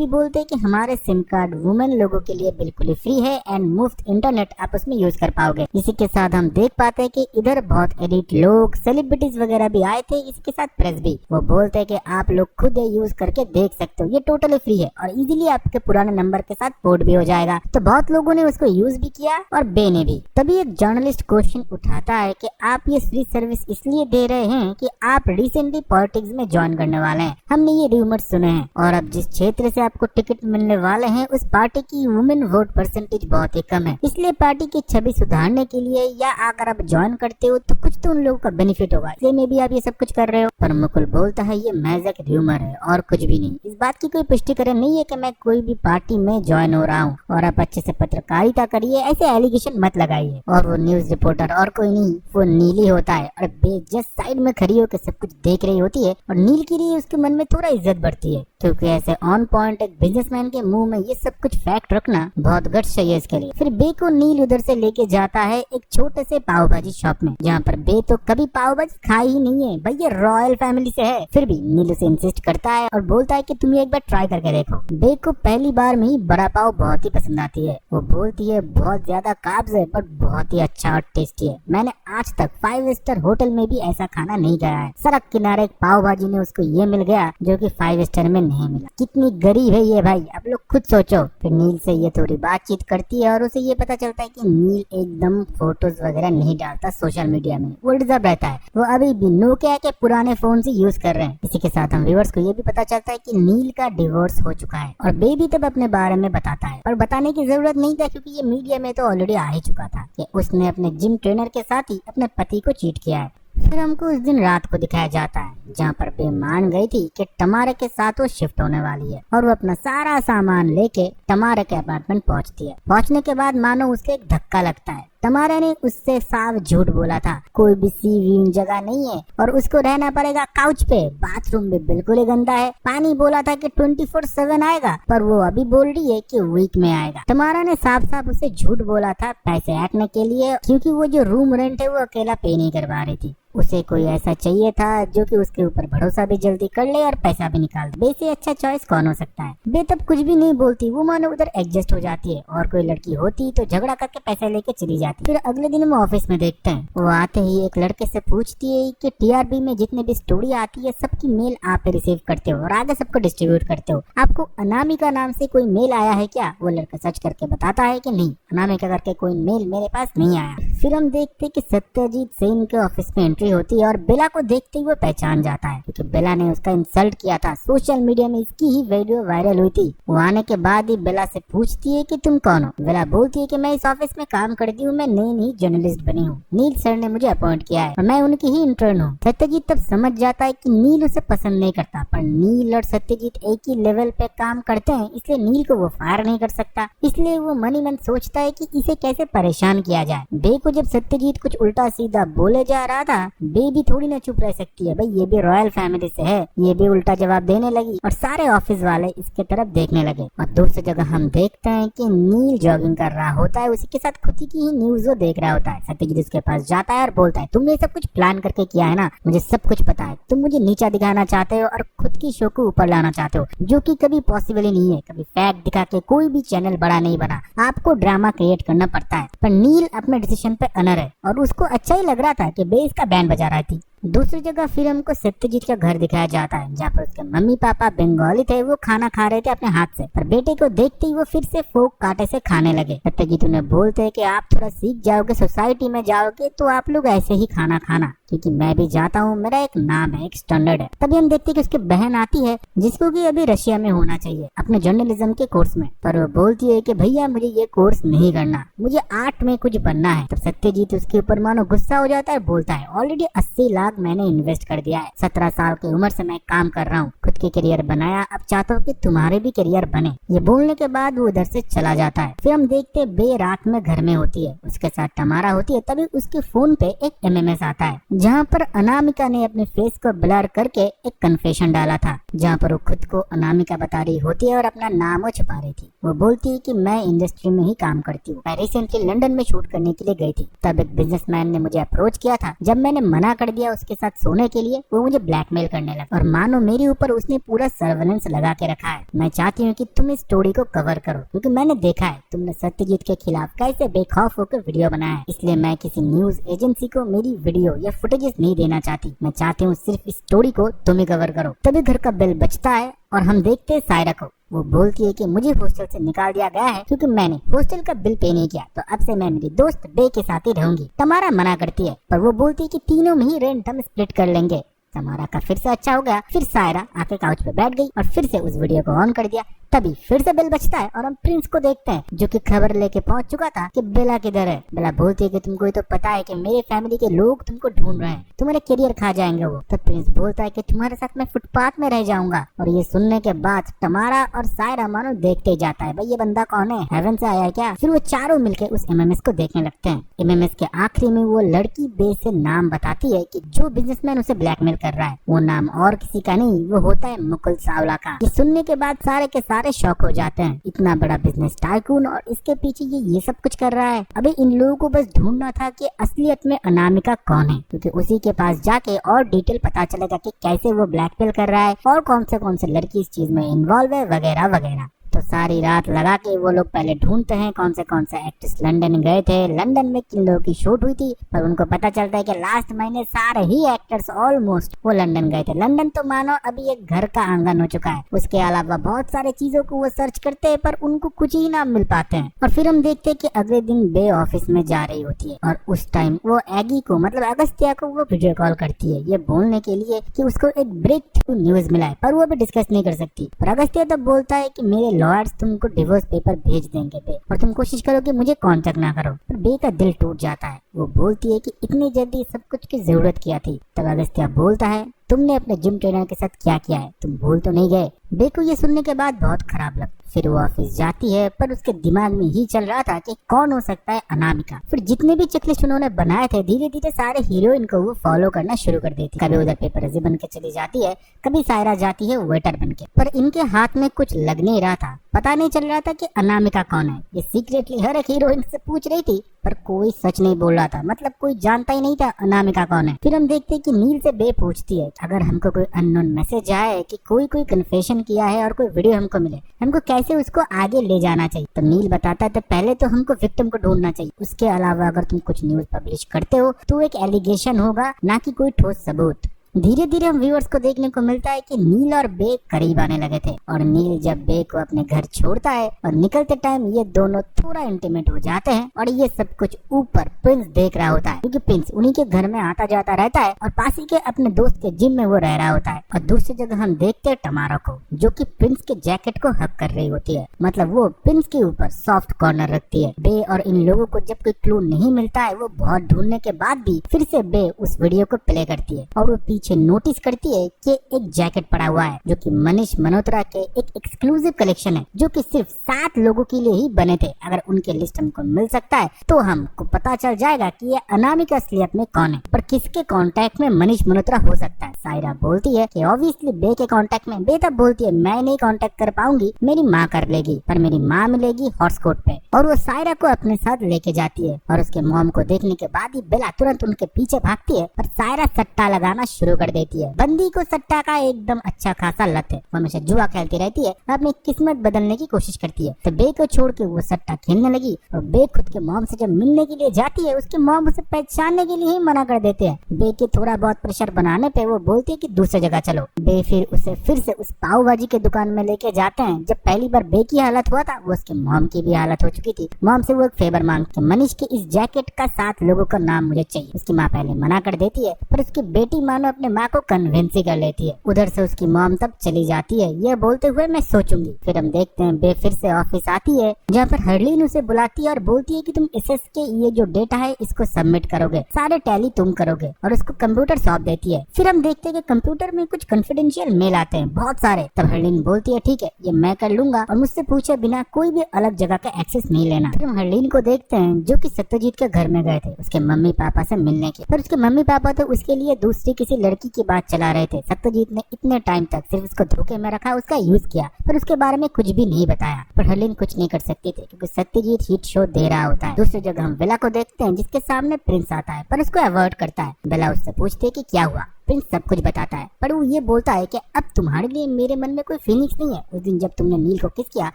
बोलते हैं कि हमारे सिम कार्ड वुमेन लोगों के लिए बिल्कुल ही फ्री है एंड मुफ्त इंटरनेट आप उसमें यूज कर पाओगे। इसी के साथ हम देख पाते हैं कि इधर बहुत एडिट लोग, सेलिब्रिटीज वगैरह भी आए थे, इसी के साथ प्रेस भी। वो बोलते हैं कि आप लोग खुद यूज करके देख सकते हो, ये टोटली फ्री है और इजीली आपके पुराने नंबर के साथ पोर्ट भी हो जाएगा। तो बहुत लोगों ने उसको यूज भी किया और बे ने भी। तभी एक जर्नलिस्ट क्वेश्चन उठाता है कि आप ये फ्री सर्विस इसलिए दे रहे हैं कि आप रिसेंटली पॉलिटिक्स में ज्वाइन करने वाले हैं, हमने ये रूमर सुने हैं, और अब जिस क्षेत्र से आपको टिकट मिलने वाले हैं उस पार्टी की वुमेन वोट परसेंटेज बहुत ही कम है, इसलिए पार्टी की छवि सुधारने के लिए या अगर आप ज्वाइन करते हो तो कुछ तो उन लोगों का बेनिफिट होगा, इसलिए में भी आप ये सब कुछ कर रहे हो। पर मुकुल बोलता है ये महज एक र्यूमर है और कुछ भी नहीं, इस बात की कोई पुष्टिकरण नहीं है कि मैं कोई भी पार्टी में ज्वाइन हो रहा हूँ, और आप अच्छे से पत्रकारिता करिए, ऐसे एलिगेशन मत लगाइए। और वो न्यूज रिपोर्टर और कोई नहीं, वो नीली होता है और बे जस्ट साइड में खड़ी होकर सब कुछ देख रही होती है और नील की रही उसके मन में थोड़ा इज्जत बढ़ती है, क्योंकि ऐसे ऑन पॉइंट एक बिजनेसमैन के मुंह में ये सब कुछ फैक्ट रखना बहुत गट्स चाहिए इसके लिए। फिर बे को नील उधर से लेके जाता है एक छोटे से पाव भाजी शॉप में, जहाँ पर बे तो कभी पाव भाजी खाई ही नहीं है, भाई ये रॉयल फैमिली से है। फिर भी नील उसे इंसिस्ट करता है और बोलता है कि तुम ये एक बार ट्राई करके देखो। बे को पहली बार में ही बड़ा पाव बहुत ही पसंद आती है, वो बोलती है बहुत ज्यादा कार्ब्स है बट बहुत ही अच्छा और टेस्टी है, मैंने आज तक 5 स्टार होटल में भी ऐसा खाना नहीं खाया है। सड़क किनारे एक पाव भाजी में उसको ये मिल गया जो कि 5 स्टार में नहीं मिला, कितनी गरीब है ये भाई, आप लोग खुद सोचो। फिर नील से ये थोड़ी बातचीत करती है और उसे ये पता चलता है कि नील एकदम फोटोज वगैरह नहीं डालता सोशल मीडिया में, वो रिजर्व रहता है, वो अभी भी नोकिया के पुराने फोन से यूज कर रहे हैं। इसी के साथ हम व्यूअर्स को ये भी पता चलता है कि नील का डिवोर्स हो चुका है और बे भी तब अपने बारे में बताता है, पर बताने की जरूरत नहीं था क्योंकि ये मीडिया में तो ऑलरेडी आ ही चुका था कि उसने अपने जिम ट्रेनर के साथ ही अपने पति को चीट किया है। फिर हमको उस दिन रात को दिखाया जाता है जहाँ पर बे मान गई थी कि टमारे के साथ वो शिफ्ट होने वाली है और वो अपना सारा सामान लेके टमारे के अपार्टमेंट पहुँचती है। पहुँचने के बाद मानो उसके एक धक्का लगता है, टमारा ने उससे साफ झूठ बोला था, कोई भी सी व्यूइंग जगह नहीं है और उसको रहना पड़ेगा काउच पे, बाथरूम भी बिल्कुल ही गंदा है, पानी बोला था कि 24/7 आएगा पर वो अभी बोल रही है कि वीक में आएगा। टमारा ने साफ साफ उसे झूठ बोला था पैसे ऐटने के लिए, क्योंकि वो जो रूम रेंट है वो अकेला पे नहीं करवा रही थी, उसे कोई ऐसा चाहिए था जो कि उसके ऊपर भरोसा भी जल्दी कर ले और पैसा भी निकाल दे। बे से अच्छा चॉइस कौन हो सकता है। बे तब कुछ भी नहीं बोलती, वो मानो मानो उधर एडजस्ट हो जाती है और कोई लड़की होती तो झगड़ा करके पैसे लेके चली जाती। फिर अगले दिन हम ऑफिस में देखते हैं, वो आते ही एक लड़के से पूछती है कि टीआरपी में जितने भी स्टोरी आती है सबकी मेल आप रिसीव करते हो और आगे सबको डिस्ट्रीब्यूट करते हो, आपको अनामिका नाम से कोई मेल आया है क्या? वो लड़का सच करके बताता है कि नहीं, अनामिका करके कोई मेल मेरे पास नहीं आया। फिर हम देखते कि सत्यजीत सेन के ऑफिस में एंट्री होती है और बेला को देखते ही वो पहचान जाता है क्योंकि बेला ने उसका इंसल्ट किया था। सोशल मीडिया में इसकी ही वीडियो वायरल हुई थी। वो आने के बाद ही बेला से पूछती है कि तुम कौन हो? बेला बोलती है कि मैं इस ऑफिस में काम करती हूँ, मैं नई जर्नलिस्ट बनी हूँ, नील सर ने मुझे अपॉइंट किया है और मैं उनकी ही इंटर्न हूँ। सत्यजीत तब समझ जाता है कि नील उसे पसंद नहीं करता, पर नील और सत्यजीत एक ही लेवल पे काम करते हैं इसलिए नील को वो फायर नहीं कर सकता। इसलिए वो मनी मन सोचता है कि इसे कैसे परेशान किया जाए। बे को जब सत्यजीत कुछ उल्टा सीधा बोले जा रहा था, बे भी थोड़ी ना चुप रह सकती है, भाई ये भी रॉयल फैमिली से है, ये भी उल्टा जवाब देने लगी और सारे ऑफिस वाले इसके तरफ देखने लगे। और दूसरी जगह हम देखते हैं कि नील जॉगिंग कर रहा होता है, उसी के साथ खुद की ही न्यूज वो देख रहा होता है। सत्यजीत उसके पास जाता है और बोलता है तुमने सब कुछ प्लान करके किया है ना, मुझे सब कुछ पता है, तुम मुझे नीचा दिखाना चाहते हो और खुद की शो को ऊपर लाना चाहते हो, जो कि कभी पॉसिबल ही नहीं है। कभी फैक्ट दिखा के कोई भी चैनल बड़ा नहीं बना, आपको ड्रामा क्रिएट करना पड़ता है। पर नील अपने डिसीजन पे अनर है और उसको अच्छा ही लग रहा था कि बे इसका बैंड बजा रही थी। दूसरी जगह फिर हमको सत्यजीत का घर दिखाया जाता है जहाँ पर उसके मम्मी पापा बंगाली थे, वो खाना खा रहे थे अपने हाथ से, पर बेटे को देखते ही वो फिर से फोक कांटे से खाने लगे। सत्यजीत उन्हें बोलते हैं कि आप थोड़ा सीख जाओगे, सोसाइटी में जाओगे तो आप लोग ऐसे ही खाना खाना, क्योंकि मैं भी जाता हूँ, मेरा एक नाम है, एक स्टैंडर्ड है। तभी हम देखते हैं कि उसकी बहन आती है जिसको कि अभी रशिया में होना चाहिए अपने जर्नलिज्म के कोर्स में, पर वो बोलती है कि भैया मुझे ये कोर्स नहीं करना, मुझे आर्ट में कुछ बनना है। तब सत्यजीत उसके ऊपर मानो गुस्सा हो जाता है, बोलता है ऑलरेडी 80 लाख मैंने इन्वेस्ट कर दिया है, 17 साल की उम्र से मैं काम कर रहा हूँ, खुद की करियर बनाया, अब चाहता हूँ कि तुम्हारे भी करियर बने। ये बोलने के बाद वो उधर से चला जाता है। फिर हम देखते बे रात में घर में होती है, उसके साथ टमारा होती है। तभी उसके फोन पे एक एमएमएस आता है जहाँ पर अनामिका ने अपने फेस को ब्लर करके एक कन्फेशन डाला था, जहाँ पर वो खुद को अनामिका बता रही होती है और अपना नाम वो छुपा रही थी। वो बोलती है कि मैं इंडस्ट्री में ही काम करती हूँ, मैं रिसेंटली लंदन में शूट करने के लिए गई थी, तब एक बिजनेसमैन ने मुझे अप्रोच किया था, जब मैंने मना कर दिया उसके साथ सोने के लिए, वो मुझे ब्लैकमेल करने लगा और मानो मेरे ऊपर उसने पूरा सर्वेलेंस लगा के रखा है। मैं चाहती हूँ कि तुम इस स्टोरी को कवर करो, क्योंकि मैंने देखा है तुमने सत्यजीत के खिलाफ कैसे बेखौफ होकर वीडियो बनाया है, इसलिए मैं किसी न्यूज एजेंसी को मेरी वीडियो या फुटेजेस नहीं देना चाहती, मैं चाहती हूँ सिर्फ इस स्टोरी को तुम ही कवर करो। तभी घर का बेल बजता है और हम देखते हैं सायरा को। वो बोलती है कि मुझे हॉस्टल से निकाल दिया गया है क्योंकि मैंने हॉस्टल का बिल पे नहीं किया, तो अब से मैं मेरी दोस्त बे के साथ ही रहूंगी। तमारा मना करती है, पर वो बोलती है कि तीनों में ही रेंट हम स्प्लिट कर लेंगे। तमारा का फिर से अच्छा हो गया। फिर सायरा आके काउच पे बैठ गई और फिर से उस वीडियो को ऑन कर दिया। तभी फिर से बेल बजता है और हम प्रिंस को देखते हैं जो कि खबर लेके पहुंच चुका था कि बेला किधर है। बेला बोलती है कि तुमको ये तो पता है कि मेरे फैमिली के लोग तुमको ढूंढ रहे हैं, तुम्हारे करियर खा जाएंगे वो। तब प्रिंस बोलता है कि तुम्हारे साथ मैं फुटपाथ में रह जाऊंगा। और ये सुनने के बाद तमारा और सायरा मानो देखते जाता है, भाई ये बंदा कौन है, हेवन से आया है क्या। फिर वो चारों मिलकर उस एमएमएस को देखने लगते हैं। एमएमएस के आखिरी में वो लड़की बे से नाम बताती है कि जो बिजनेसमैन उसे ब्लैकमेल कर रहा है वो नाम और किसी का नहीं, वो होता है मुकुल चावला का। ये सुनने के बाद सारे के सारे शॉक हो जाते हैं, इतना बड़ा बिजनेस टाइकून और इसके पीछे ये सब कुछ कर रहा है। अभी इन लोगों को बस ढूंढना था कि असलियत में अनामिका कौन है, क्योंकि उसी के पास जाके और डिटेल पता चलेगा कि कैसे वो ब्लैकमेल कर रहा है और कौन से लड़की इस चीज में इन्वॉल्व है वगैरह वगैरह। तो सारी रात लगा के वो लोग पहले ढूंढते हैं कौन से एक्ट्रेस लंदन गए थे, लंदन में किन लोगों की शूट हुई थी। पर उनको पता चलता है कि लास्ट महीने सारे ही एक्टर्स ऑलमोस्ट वो लंदन गए थे। लंदन तो मानो अभी एक घर का आंगन हो चुका है। उसके अलावा बहुत सारे चीजों को वो सर्च करते हैं पर उनको कुछ ही ना मिल पाते हैं। और फिर हम देखते हैं कि अगले दिन बे ऑफिस में जा रही होती है और उस टाइम वो एगी को मतलब अगस्त्या को वो वीडियो कॉल करती है ये बोलने के लिए कि उसको एक ब्रेक थ्रू न्यूज मिला है, पर वो अभी डिस्कस नहीं कर सकती। पर अगस्त्या तब बोलता है कि मेरे लॉयर्स तुमको डिवोर्स पेपर भेज देंगे बे, और तुम कोशिश करो कि मुझे कांटेक्ट ना करो। पर बे का दिल टूट जाता है। वो बोलती है कि इतनी जल्दी सब कुछ की जरूरत क्या थी। तब अगस्त्या बोलता है तुमने अपने जिम ट्रेनर के साथ क्या किया है, तुम भूल तो नहीं गए। बे को ये सुनने के बाद बहुत खराब लगता। फिर वो ऑफिस जाती है पर उसके दिमाग में ही चल रहा था कि कौन हो सकता है अनामिका। फिर जितने भी चेकलिस्ट उन्होंने बनाए थे धीरे धीरे सारे हीरोइन को वो फॉलो करना शुरू कर देती। कभी उधर पेपरजी बन के चली जाती है, कभी सायरा जाती है वेटर बन के। पर इनके हाथ में कुछ लग नहीं रहा था, पता नहीं चल रहा था कि अनामिका कौन है। ये सीक्रेटली हर एक हीरोइन से पूछ रही थी पर कोई सच नहीं बोल रहा था, मतलब कोई जानता ही नहीं था अनामिका कौन है। फिर हम देखते हैं कि नील से बे पूछती है अगर हमको कोई अननोन मैसेज आए कि कोई कन्फेशन किया है और कोई वीडियो हमको मिले, हमको कैसे उसको आगे ले जाना चाहिए। तो नील बताता है तो पहले तो हमको विक्टिम को ढूंढना चाहिए। उसके अलावा अगर तुम कुछ न्यूज पब्लिश करते हो तो एक एलिगेशन होगा, ना कि कोई ठोस सबूत। धीरे धीरे हम व्यूअर्स को देखने को मिलता है कि नील और बे करीब आने लगे थे और नील जब बे को अपने घर छोड़ता है और निकलते टाइम ये दोनों थोड़ा इंटीमेट हो जाते हैं और ये सब कुछ ऊपर प्रिंस देख रहा होता है, क्योंकि प्रिंस उन्हीं के घर में आता जाता रहता है और पास ही के अपने दोस्त के जिम में वो रह रहा होता है। और दूसरी जगह हम देखते हैं टमारा को, जो कि प्रिंस के जैकेट को हक कर रही होती है, मतलब वो प्रिंस के ऊपर सॉफ्ट कॉर्नर रखती है। बे और इन लोगों को जब कोई क्लू नहीं मिलता है, वो बहुत ढूंढने के बाद भी फिर से बे उस वीडियो को प्ले करती है और वो पीछे नोटिस करती है कि एक जैकेट पड़ा हुआ है जो कि मनीष मल्होत्रा के एक एक्सक्लूसिव कलेक्शन है, जो कि सिर्फ 7 लोगों के लिए ही बने थे। अगर उनके लिस्ट हमको मिल सकता है तो हमको पता चल जाएगा कि ये अनामिका असलियत में कौन है, पर किसके कांटेक्ट में मनीष मल्होत्रा हो सकता है। सायरा बोलती है कि ऑब्वियसली बे के कांटेक्ट में। बे तब बोलती है मैं नहीं कांटेक्ट कर पाऊंगी, मेरी माँ कर लेगी, पर मेरी माँ मिलेगी हॉटस्पॉट पे। और वो सायरा को अपने साथ लेके जाती है और उसके मॉम को देखने के बाद ही बेला तुरंत उनके पीछे भागती है, पर सायरा सट्टा लगाना शुरू कर देती है। बंदी को सट्टा का एकदम अच्छा खासा लत है, वो हमेशा जुआ खेलती रहती है, अपनी किस्मत बदलने की कोशिश करती है। तो बे को छोड़ के वो सट्टा खेलने लगी और बे खुद के मॉम से जब मिलने के लिए जाती है, उसके मॉम उसे पहचानने के लिए ही मना कर देते हैं। बे के थोड़ा बहुत प्रेशर बनाने पे वो बोलती है कि दूसरी जगह चलो। बे फिर उसे फिर से उस पाव भाजी के दुकान में लेके जाते हैं। जब पहली बार बे की हालत हुआ था, वो उसके मॉम की भी हालत हो चुकी थी। मॉम से वो एक फेवर मांगती है, मनीष के इस जैकेट का 7 लोगों का नाम मुझे चाहिए। उसकी माँ पहले मना कर देती है, पर उसकी बेटी मानो अपने माँ को कन्विंस कर लेती है। उधर से उसकी मॉम तब चली जाती है, ये बोलते हुए मैं सोचूंगी। फिर हम देखते हैं बे फिर से ऑफिस आती है, जहाँ पर हर्लीन उसे बुलाती है और बोलती है कि तुम एसएस के ये जो डेटा है इसको सबमिट करोगे, सारे टैली तुम करोगे, और उसको कंप्यूटर सौंप देती है। फिर हम देखते हैं कि कंप्यूटर में कुछ कॉन्फिडेंशियल मेल आते हैं, बहुत सारे। तब हर्लीन बोलती है ठीक है ये मैं कर लूंगा और मुझसे पूछे बिना कोई भी अलग जगह का एक्सेस नहीं लेना। फिर हम हर्लीन को देखते हैं जो कि सत्यजीत के घर में गए थे उसके मम्मी पापा से मिलने के, पर उसके मम्मी पापा तो उसके लिए दूसरी किसी लड़की की बात चला रहे थे। सत्यजीत ने इतने टाइम तक सिर्फ उसको धोखे में रखा, उसका यूज किया, पर उसके बारे में कुछ भी नहीं बताया। पर हर्लीन कुछ नहीं कर सकती थी क्योंकि सत्यजीत हिट शो दे रहा होता है। दूसरी जगह हम बेला को देखते हैं जिसके सामने प्रिंस आता है, पर उसको अवॉइड करता है। बेला उससे पूछती है कि क्या हुआ। प्रिंस सब कुछ बताता है, पर वो ये बोलता है कि अब तुम्हारे लिए मेरे मन में कोई फीलिंग्स नहीं है। उस दिन जब तुमने नील को किस किया,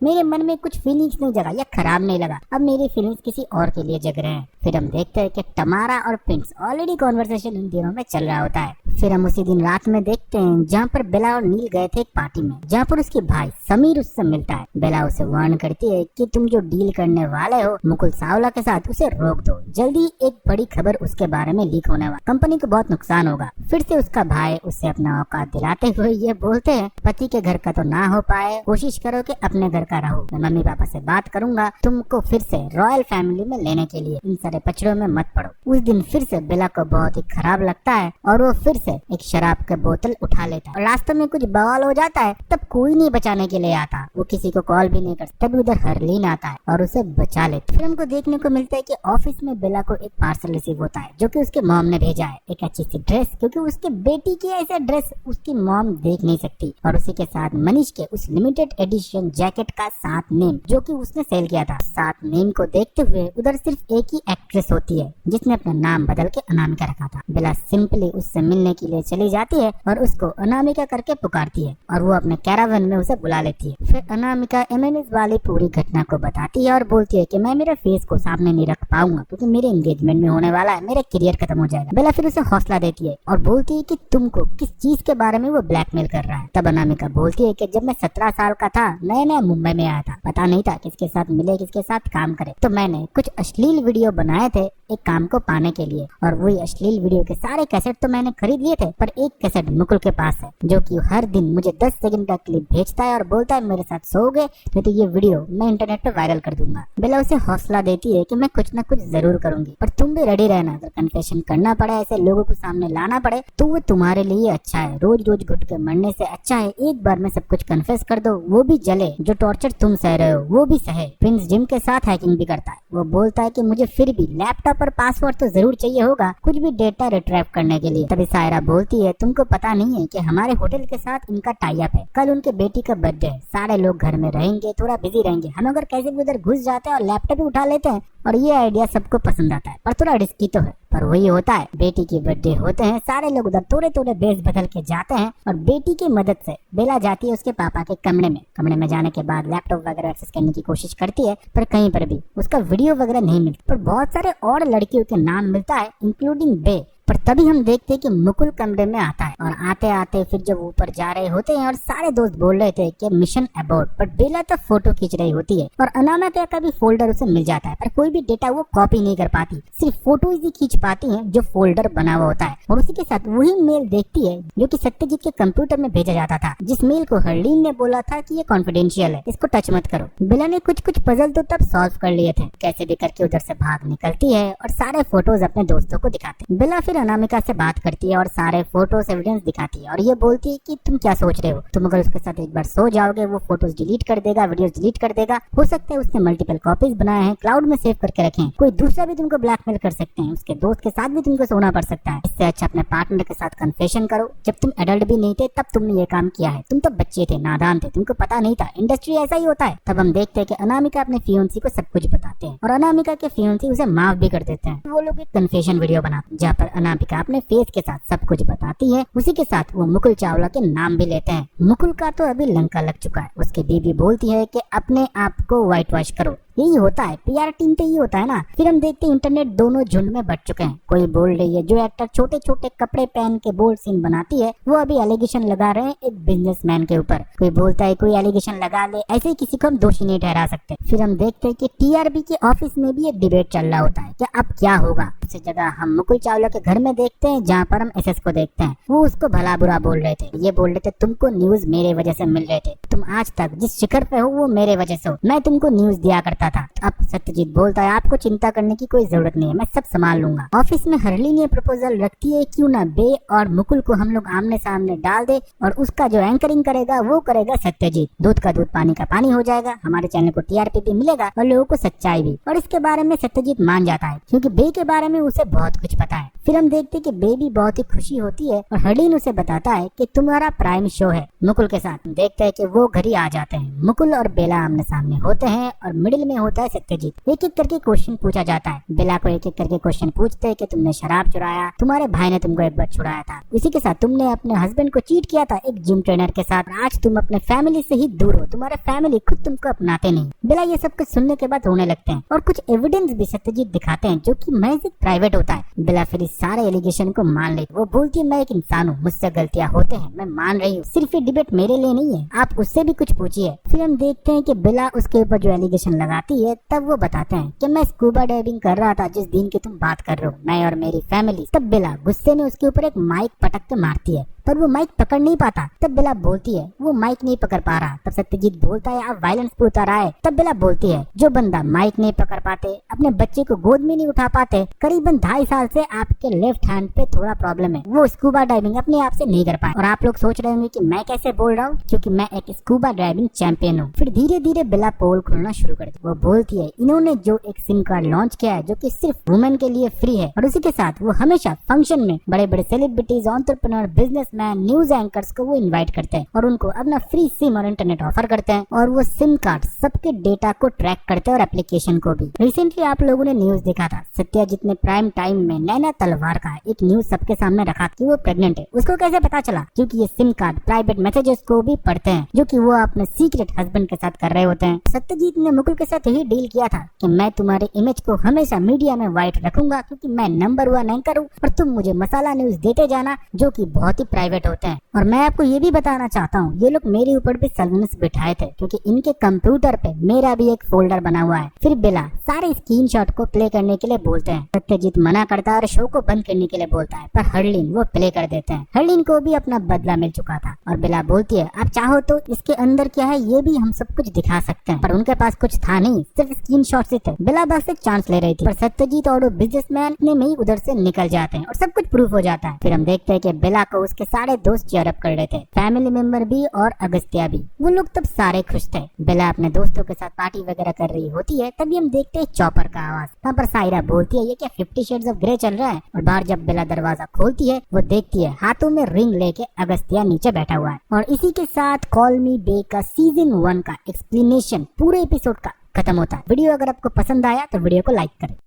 मेरे मन में कुछ फीलिंग्स नहीं जगा या खराब नहीं लगा। अब मेरी फीलिंग्स किसी और के लिए जग रहे हैं। फिर हम देखते हैं कि टमारा और प्रिंस ऑलरेडी कॉन्वर्सेशन इन दिनों में चल रहा होता है। फिर हम उसी दिन रात में देखते हैं जहाँ पर बेला और नील गए थे एक पार्टी में, जहाँ पर उसके भाई समीर उससे मिलता है। बेला उसे वार्न करती है कि तुम जो डील करने वाले हो मुकुल सावला के साथ, उसे रोक दो। जल्दी एक बड़ी खबर उसके बारे में लीक होने वाला, कंपनी को बहुत नुकसान होगा। फिर से उसका भाई उससे अपना औकात दिलाते हुए ये बोलते हैं पति के घर का तो ना हो पाए, कोशिश करो कि अपने घर का रहो। मैं मम्मी पापा से बात करूंगा तुमको फिर से रॉयल फैमिली में लेने के लिए, इन सारे पचड़ों में मत पड़ो। उस दिन फिर से बेला को बहुत ही खराब लगता है और वो फिर से एक शराब का बोतल उठा लेता है और रास्ते में कुछ बवाल हो जाता है। तब कोई नहीं बचाने के लिए आता, वो किसी को कॉल भी नहीं करता। तब उधर हर्लीन आता है और उसे बचा लेता। फिर हमको देखने को मिलता है कि ऑफिस में बेला को एक पार्सल रिसीव होता है जो कि उसके मॉम ने भेजा है, एक अच्छी सी ड्रेस, क्योंकि उसके बेटी की ऐसा ड्रेस उसकी मॉम देख नहीं सकती। और उसी के साथ मनीष के उस लिमिटेड एडिशन जैकेट का 7 नेम जो कि उसने सेल किया था। 7 नेम को देखते हुए उधर सिर्फ एक ही एक्ट्रेस होती है जिसने अपना नाम बदल के अनामिका रखा था। बेला सिंपली उससे मिलने के लिए चली जाती है और उसको अनामिका करके पुकारती है और वो अपने कैरावन में उसे बुला लेती है। फिर अनामिका एमएमएस वाली पूरी घटना को बताती है और बोलती है कि मैं मेरे फेस को सामने नहीं रख पाऊंगा क्योंकि मेरे एंगेजमेंट में होने वाला है, मेरा करियर खत्म हो जाएगा। बेला फिर उसे हौसला देती है और बोलती है कि तुमको किस चीज के बारे में वो ब्लैकमेल कर रहा है। तब अनामिका बोलती है कि जब मैं 17 साल का था, नया नया मुंबई में आया था, पता नहीं था किसके साथ मिले किसके साथ काम करे, तो मैंने कुछ अश्लील वीडियो बनाए थे एक काम को पाने के लिए, और वही अश्लील वीडियो के सारे कैसेट तो मैंने खरीद लिए थे, पर एक कैसेट मुकुल के पास है जो कि हर दिन मुझे 10 सेकंड का क्लिप भेजता है और बोलता है मेरे साथ सोओगे नहीं तो ये वीडियो मैं इंटरनेट पे वायरल कर दूंगा। बेला उसे हौसला देती है कि मैं कुछ न कुछ जरूर करूंगी, पर तुम भी रेडी रहना, अगर कन्फेशन करना पड़े, ऐसे लोगों को सामने लाना पड़े तो वो तुम्हारे लिए अच्छा है। रोज रोज घुट के मरने से अच्छा है एक बार में सब कुछ कन्फेस कर दो, वो भी जले, जो टॉर्चर तुम सह रहे हो वो भी सहे। प्रिंस जिम के साथ हैकिंग भी करता है, वो बोलता है कि मुझे फिर भी लैपटॉप पर पासवर्ड तो जरूर चाहिए होगा कुछ भी डेटा रिट्रीव करने के लिए। तभी सायरा बेला बोलती है तुमको पता नहीं है कि हमारे होटल के साथ इनका टाई अप है, कल उनके बेटी का बर्थडे है, सारे लोग घर में रहेंगे, थोड़ा बिजी रहेंगे, हम अगर कैसे भी उधर घुस जाते हैं और लैपटॉप भी उठा लेते हैं और ये आइडिया सबको पसंद आता है, पर थोड़ा रिस्की तो है, पर वही होता है, बेटी की बर्थडे होते हैं, सारे लोग उधर थोड़े थोड़े बेस बदल के जाते हैं और बेटी की मदद से बेला जाती है उसके पापा के कमरे में जाने के बाद लैपटॉप वगैरह एक्सेस करने की कोशिश करती है, पर कहीं पर भी उसका वीडियो वगैरह नहीं मिलता, पर बहुत सारे और लड़कियों के नाम मिलता है इंक्लूडिंग बे। पर तभी हम देखते हैं कि मुकुल कमरे में आता है और आते आते फिर जब ऊपर जा रहे होते हैं और सारे दोस्त बोल रहे थे कि मिशन अबॉर्ट, पर बेला तब फोटो खींच रही होती है और अनामिका का भी फोल्डर उसे मिल जाता है, पर कोई भी डेटा वो कॉपी नहीं कर पाती, सिर्फ फोटोज ही खींच पाती है जो फोल्डर बना हुआ होता है। और उसी के साथ वही मेल देखती है जो कि सत्यजीत के कंप्यूटर में भेजा जाता था, जिस मेल को हरलीन ने बोला था कि ये कॉन्फिडेंशियल है, इसको टच मत करो। बेला ने कुछ पजल तो तब सॉल्व कर लिए थे, कैसे भी करके उधर से भाग निकलती है और सारे फोटोज अपने दोस्तों को दिखाते हैं। बेला फिर अनामिका से बात करती है और सारे फोटोज एविडेंस दिखाती है और ये बोलती है कि तुम क्या सोच रहे हो, तुम अगर उसके साथ एक बार सो जाओगे वो फोटोज डिलीट कर देगा, वीडियोस डिलीट कर देगा, हो सकता है उसने मल्टीपल कॉपीज बनाए हैं, क्लाउड में सेव करके रखे हैं, कोई दूसरा भी तुमको ब्लैकमेल कर सकते हैं, उसके दोस्त के साथ भी तुमको सोना पड़ सकता है, इससे अच्छा अपने पार्टनर के साथ कन्फेशन करो, जब तुम एडल्ट भी नहीं थे तब तुमने ये काम किया है, तुम तो बच्चे थे, नादान थे, तुमको पता नहीं था, इंडस्ट्री ऐसा ही होता है। तब हम देखते हैं कि अनामिका अपने फियोंसी को सब कुछ बताते हैं और अनामिका के फियोंसी उसे माफ भी कर देते हैं। वो लोग एक कन्फेशन वीडियो बनाते हैं जहाँ पर अनामिका अपने फेस के साथ सब कुछ बताती है, उसी के साथ वो मुकुल चावला के नाम भी लेते हैं। मुकुल का तो अभी लंका लग चुका है, उसकी बीबी बोलती है कि अपने आप को व्हाइट वॉश करो, यही होता है, पीआर टीम तो यही होता है ना। फिर हम देखते हैं इंटरनेट दोनों झुंड में बढ़ चुके हैं, कोई बोल रही है जो एक्टर छोटे छोटे कपड़े पहन के बोल्ड सीन बनाती है वो अभी एलिगेशन लगा रहे हैं एक बिजनेसमैन के ऊपर, कोई बोलता है कोई एलिगेशन लगा ले, ऐसे ही किसी को हम दोषी नहीं ठहरा सकते। फिर हम देखते हैं कि टीआरपी के ऑफिस में भी एक डिबेट चल रहा होता है कि अब क्या होगा। इसी जगह हम मुकुल चावला के घर में देखते हैं जहाँ पर हम एसएस को देखते हैं, वो उसको भला बुरा बोल रहे थे, ये बोल रहे थे तुमको न्यूज मेरे वजह से मिल रहे थे, तुम आज तक जिस शिखर पे हो वो मेरे वजह से हो, मैं तुमको न्यूज दिया करता था। अब सत्यजीत बोलता है आपको चिंता करने की कोई जरूरत नहीं है, मैं सब संभाल लूंगा। ऑफिस में हरलीन ये प्रपोजल रखती है क्यों ना बे और मुकुल को हम लोग आमने सामने डाल दे और उसका जो एंकरिंग करेगा वो करेगा सत्यजीत, दूध का दूध पानी का पानी हो जाएगा, हमारे चैनल को टीआरपी भी मिलेगा और लोगों को सच्चाई भी। और इसके बारे में सत्यजीत मान जाता है क्योंकि बे के बारे में उसे बहुत कुछ पता है। फिर हम देखते हैं कि बे भी बहुत ही खुशी होती है और हरलीन उसे बताता है कि तुम्हारा प्राइम शो है मुकुल के साथ। देखते हैं कि वो घर ही आ जाते हैं, मुकुल और बेला आमने सामने होते हैं और मिडिल में होता है सत्यजीत। एक एक करके क्वेश्चन पूछा जाता है, बेला को एक एक करके क्वेश्चन पूछते हैं कि तुमने शराब चुराया, तुम्हारे भाई ने तुमको एक बार छुड़ाया था, इसी के साथ तुमने अपने हस्बैंड को चीट किया था एक जिम ट्रेनर के साथ, आज तुम अपने फैमिली से ही दूर हो, तुम्हारे फैमिली खुद तुमको अपनाते नहीं। बेला ये सब कुछ सुनने के बाद रोने लगते हैं और कुछ एविडेंस भी सत्यजीत दिखाते हैं जो कि महज प्राइवेट होता है। बेला फिर इस सारे एलिगेशन को मान लेती, वो बोलती है मैं एक इंसान हूँ, मुझसे गलतियाँ होते हैं, मैं मान रही हूँ, सिर्फ ये डिबेट मेरे लिए नहीं है, आप उससे भी कुछ पूछिए। फिर हम देखते हैं कि बेला उसके ऊपर जो एलिगेशन लगाती है तब वो बताते हैं कि मैं स्कूबा डाइविंग कर रहा था जिस दिन की तुम बात कर रहे हो, मैं और मेरी फैमिली। तब बेला गुस्से में उसके ऊपर एक माइक पटक के मारती है पर वो माइक पकड़ नहीं पाता। तब बेला बोलती है वो माइक नहीं पकड़ पा रहा। तब सत्यजीत बोलता है आप वायलेंस पे उतर आए। तब बेला बोलती है जो बंदा माइक नहीं पकड़ पाते, अपने बच्चे को गोद में नहीं उठा पाते, करीबन 2.5 साल से आपके लेफ्ट हैंड पे थोड़ा प्रॉब्लम है, वो स्कूबा डाइविंग अपने आप से नहीं कर पाए। और आप लोग सोच रहे होंगे कि मैं कैसे बोल रहा हूँ, क्योंकि मैं एक स्कूबा डाइविंग चैंपियन हूँ। फिर धीरे धीरे बेला पोल खोलना शुरू कर दी। वो बोलती है इन्होंने जो एक सिम कार्ड लॉन्च किया है जो कि सिर्फ वुमेन के लिए फ्री है, और उसी के साथ वो हमेशा फंक्शन में बड़े बड़े celebrities, entrepreneur, businessman, news anchors को वो इनवाइट करते हैं और उनको अपना फ्री सिम और इंटरनेट ऑफर करते हैं, और वो सिम कार्ड सबके डेटा को ट्रैक करते हैं और एप्लीकेशन को भी। रिसेंटली आप लोगों ने न्यूज देखा था, सत्यजीत ने प्राइम टाइम में नैना तलवार का एक न्यूज सबके सामने रखा कि वो प्रेग्नेंट है। उसको कैसे पता चला? क्योंकि ये सिम कार्ड प्राइवेट मैसेजेस को भी पढ़ते हैं जो कि वो अपने सीक्रेट हस्बैंड के साथ कर रहे होते हैं। सत्यजीत ने मुकुल के साथ यही डील किया था कि मैं तुम्हारे इमेज को हमेशा मीडिया में वाइट रखूंगा क्योंकि मैं नंबर 1 एंकर हूँ और तुम मुझे मसाला न्यूज देते जाना जो कि बहुत ही प्राइवेट होते हैं। और मैं आपको ये भी बताना चाहता हूँ ये लोग मेरे ऊपर भी सर्विलेंस बिठाए थे क्योंकि इनके कंप्यूटर पे मेरा भी एक फोल्डर बना हुआ है। फिर बेला सारे स्क्रीनशॉट को प्ले करने के लिए बोलते हैं, सत्यजीत मना करता है और शो को बंद करने के लिए बोलता है, पर हरलीन वो प्ले कर देते हैं। हरलीन को भी अपना बदला मिल चुका था और बेला बोलती है आप चाहो तो इसके अंदर क्या है ये भी हम सब कुछ दिखा सकते हैं, पर उनके पास कुछ था नहीं, सिर्फ स्क्रीनशॉट्स ही थे। बेला बस एक चांस ले रही थी, पर सत्यजीत और बिजनेसमैन में ही उधर से निकल जाते हैं और सब कुछ प्रूफ हो जाता है। फिर हम देखते हैं कि बेला को उसके सारे दोस्त चीयर अप कर रहे थे, फैमिली मेंबर भी और अगस्त्या भी। वो लोग तब सारे खुश थे। बेला अपने दोस्तों के साथ पार्टी वगैरह कर रही होती है, तभी हम देखते हैं चॉपर का आवाज। वहाँ पर सायरा बोलती है ये क्या 50 शेड्स ऑफ ग्रे चल रहा है। और बाहर जब बेला दरवाजा खोलती है, वो देखती है हाथों में रिंग लेके अगस्त्या नीचे बैठा हुआ है। और इसी के साथ कॉल मी बे का सीजन 1 का एक्सप्लेनेशन पूरे एपिसोड का खत्म होता है। वीडियो अगर आपको पसंद आया तो वीडियो को लाइक करें।